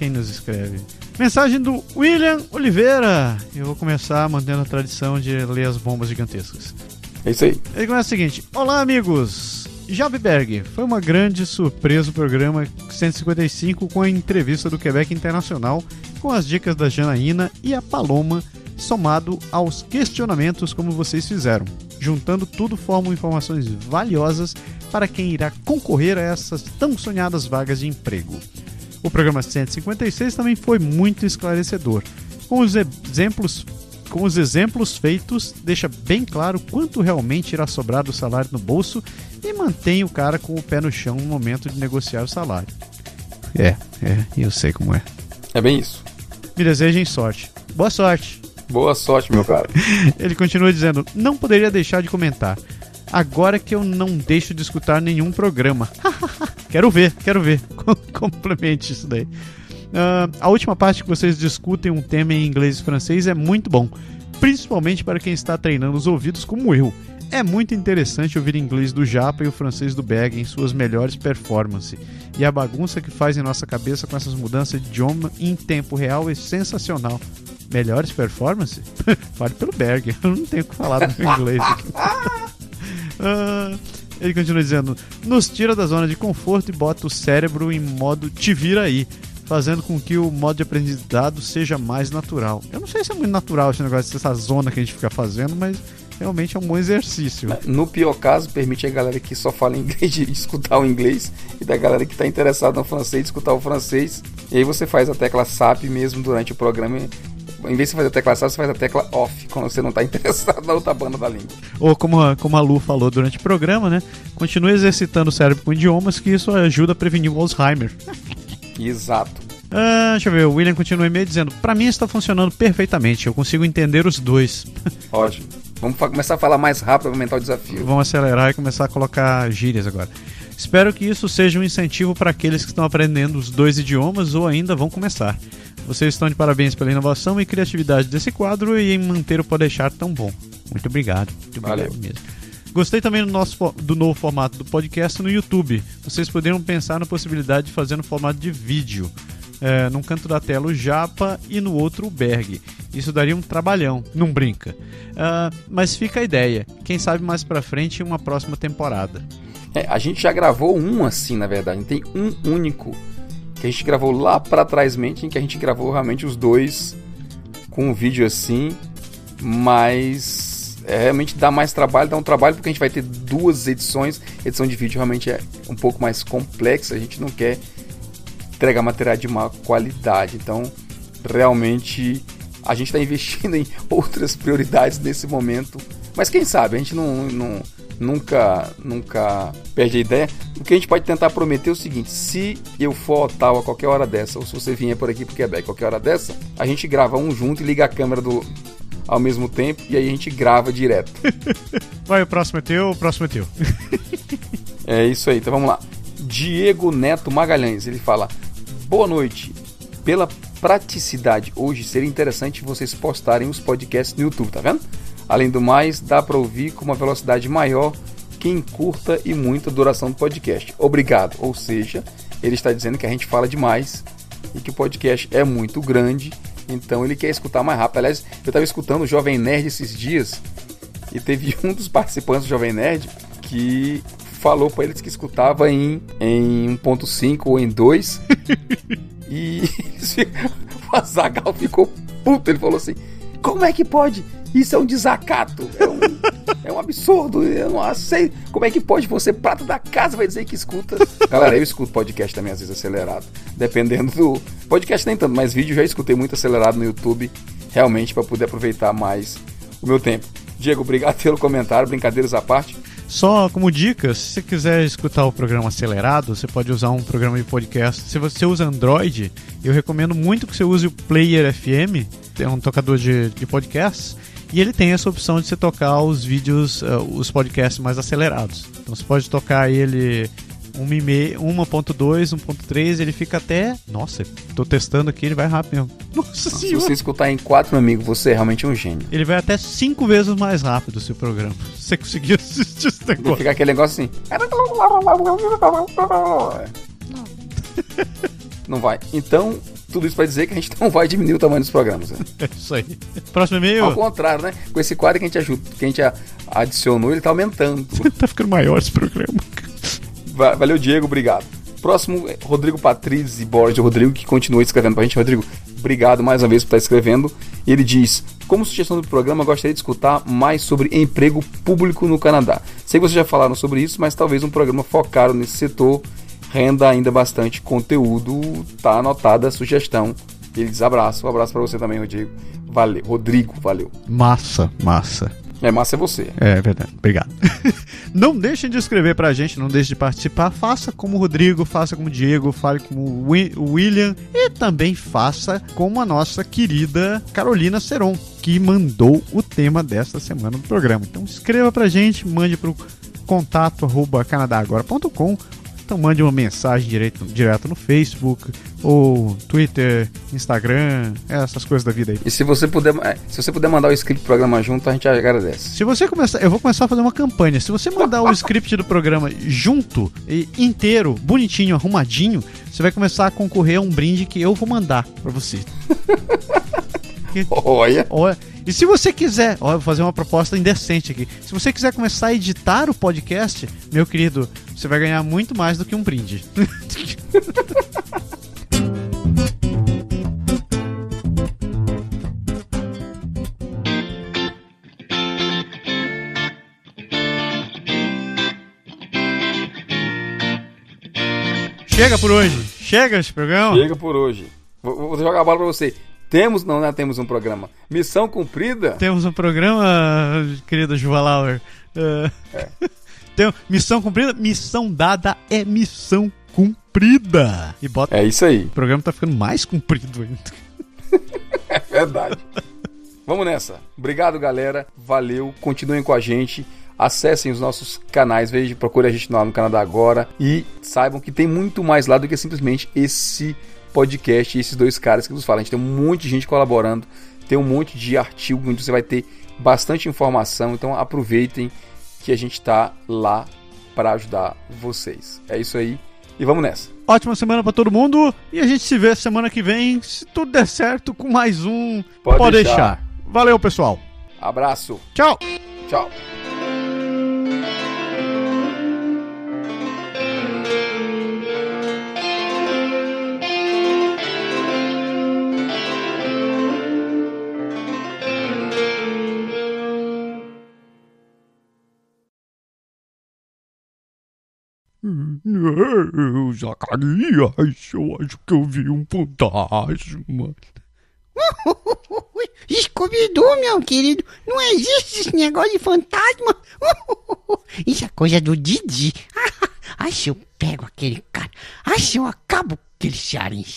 nos escreve? Mensagem do William Oliveira. Eu vou começar mantendo a tradição de ler as bombas gigantescas. É isso aí. Ele começa o seguinte: olá, amigos. Jabe Berg, foi uma grande surpresa o programa 155 com a entrevista do Quebec Internacional, com as dicas da Janaína e a Paloma somado aos questionamentos como vocês fizeram. Juntando tudo, formam informações valiosas para quem irá concorrer a essas tão sonhadas vagas de emprego. O programa 156 também foi muito esclarecedor. Com os exemplos feitos, deixa bem claro quanto realmente irá sobrar do salário no bolso e mantém o cara com o pé no chão no momento de negociar o salário. Eu sei como é. É bem isso. Me desejem sorte. Boa sorte. Boa sorte, meu cara. Ele continua dizendo, não poderia deixar de comentar. Agora que eu não deixo de escutar nenhum programa. Quero ver. Complemente isso daí. A última parte que vocês discutem um tema em inglês e francês é muito bom. Principalmente para quem está treinando os ouvidos como eu. É muito interessante ouvir inglês do Japa e o francês do Berg em suas melhores performances. E a bagunça que faz em nossa cabeça com essas mudanças de idioma em tempo real é sensacional. Melhores performances? Fale pelo Berg, eu não tenho o que falar no meu inglês aqui. Ele continua dizendo, nos tira da zona de conforto e bota o cérebro em modo te vira aí, fazendo com que o modo de aprendizado seja mais natural. Eu não sei se é muito natural esse negócio dessa zona que a gente fica fazendo, mas realmente é um bom exercício. No pior caso, permite a galera que só fala inglês de escutar o inglês e da galera que está interessada no francês de escutar o francês. E aí você faz a tecla SAP mesmo durante o programa. Em vez de você fazer a tecla SAP, você faz a tecla OFF, quando você não está interessado na outra banda da língua. Ou como a Lu falou durante o programa, né? Continue exercitando o cérebro com idiomas, que isso ajuda a prevenir o Alzheimer. Exato. Deixa eu ver, o William continua e-mail dizendo, pra mim está funcionando perfeitamente, eu consigo entender os dois. Ótimo. Vamos começar a falar mais rápido para aumentar o desafio. Vamos acelerar e começar a colocar gírias agora. Espero que isso seja um incentivo para aqueles que estão aprendendo os dois idiomas ou ainda vão começar. Vocês estão de parabéns pela inovação e criatividade desse quadro e em manter o Podeixar tão bom. Muito obrigado. Valeu mesmo. Gostei também do novo formato do podcast no YouTube. Vocês poderiam pensar na possibilidade de fazer no formato de vídeo. Num canto da tela o Japa e no outro o Berg. Isso daria um trabalhão, não brinca. Mas fica a ideia. Quem sabe mais pra frente uma próxima temporada. A gente já gravou um assim, na verdade. Tem um único que a gente gravou lá pra trás, em que a gente gravou realmente os dois com um vídeo assim, mas realmente dá mais trabalho, dá um trabalho porque a gente vai ter duas edições. A edição de vídeo realmente é um pouco mais complexa, a gente não quer entregar material de má qualidade, então realmente a gente está investindo em outras prioridades nesse momento, mas quem sabe, a gente nunca perde a ideia. O que a gente pode tentar prometer é o seguinte: se eu for a Ottawa a qualquer hora dessa, ou se você vier por aqui pro Quebec a qualquer hora dessa, a gente grava um junto e liga a câmera ao mesmo tempo, e aí a gente grava direto. Vai, o próximo é teu. É isso aí, então vamos lá. Diego Neto Magalhães, ele fala: boa noite. Pela praticidade hoje, seria interessante vocês postarem os podcasts no YouTube, tá vendo? Além do mais, dá para ouvir com uma velocidade maior que encurta e muita duração do podcast. Obrigado. Ou seja, ele está dizendo que a gente fala demais e que o podcast é muito grande, então ele quer escutar mais rápido. Aliás, eu estava escutando o Jovem Nerd esses dias e teve um dos participantes do Jovem Nerd que falou para eles que escutava em 1.5 ou em 2 e o Azaghal ficou puto. Ele falou assim: como é que pode? Isso é um desacato, é um absurdo, eu não aceito. Como é que pode você, prata da casa, vai dizer que escuta? Galera, eu escuto podcast também às vezes acelerado, dependendo do podcast, nem tanto, mas vídeo já escutei muito acelerado no YouTube, realmente para poder aproveitar mais o meu tempo. Diego, obrigado pelo comentário, brincadeiras à parte. Só como dica, se você quiser escutar o programa acelerado, você pode usar um programa de podcast. Se você usa Android, eu recomendo muito que você use o Player FM, é um tocador de podcasts, e ele tem essa opção de você tocar os vídeos, os podcasts mais acelerados. Então você pode tocar ele 1.2, 1.3, ele fica até... Nossa, tô testando aqui, ele vai rápido mesmo. Nossa Se senhora. você escutar em 4, meu amigo, você é realmente um gênio. Ele vai até 5 vezes mais rápido o seu programa. Se você conseguir assistir esse Vai negócio. ficar aquele negócio assim. Não vai. Então, tudo isso para dizer que a gente não vai diminuir o tamanho dos programas. Né? É isso aí. Próximo e-mail. Ao contrário, né? Com esse quadro que a gente adicionou, ele tá aumentando. Tá ficando maior esse programa. Valeu, Diego, obrigado. Próximo, Rodrigo Patrizzi Borges, Rodrigo, que continua escrevendo pra gente. Rodrigo, obrigado mais uma vez por estar escrevendo. Ele diz: como sugestão do programa, gostaria de escutar mais sobre emprego público no Canadá. Sei que vocês já falaram sobre isso, mas talvez um programa focado nesse setor renda ainda bastante conteúdo. Tá anotada a sugestão. Ele diz: abraço. Um abraço para você também, Rodrigo. Valeu. Rodrigo, valeu. Massa. Massa é você. É verdade, obrigado. Não deixem de escrever pra gente, não deixem de participar. Faça como o Rodrigo, faça como o Diego, fale como o William e também faça como a nossa querida Carolina Seron, que mandou o tema desta semana do programa. Então escreva pra gente, mande pro contato@canadagora.com. Então mande uma mensagem direto no Facebook, ou Twitter, Instagram, essas coisas da vida aí. E se você puder mandar o script do programa junto, a gente agradece. Se você começar, eu vou começar a fazer uma campanha. Se você mandar o script do programa junto, inteiro, bonitinho, arrumadinho, você vai começar a concorrer a um brinde que eu vou mandar pra você. Olha. E se você quiser, vou fazer uma proposta indecente aqui. Se você quiser começar a editar o podcast, meu querido, você vai ganhar muito mais do que um brinde. Chega por hoje. Chega esse programa. Chega por hoje. Vou jogar a bola pra você. Temos um programa. Missão cumprida? Temos um programa, querida Juva Lauer. Missão cumprida? Missão dada é missão cumprida. E bota... É isso aí. O programa tá ficando mais comprido ainda. É verdade. Vamos nessa. Obrigado, galera. Valeu. Continuem com a gente. Acessem os nossos canais. Procure a gente lá no Canadá Agora. E saibam que tem muito mais lá do que simplesmente esse podcast e esses dois caras que nos falam. A gente tem um monte de gente colaborando, tem um monte de artigo onde você vai ter bastante informação, então aproveitem que a gente está lá para ajudar vocês. É isso aí e vamos nessa. Ótima semana para todo mundo e a gente se vê semana que vem, se tudo der certo, com mais um Pode deixar. Valeu, pessoal. Abraço. Tchau. Tchau. Zacarias, eu acho que eu vi um fantasma. Scooby-Doo, meu querido, não existe esse negócio de fantasma. Isso é coisa do Didi. Ai, se eu pego aquele cara, ai, se eu acabo com aquele cearense.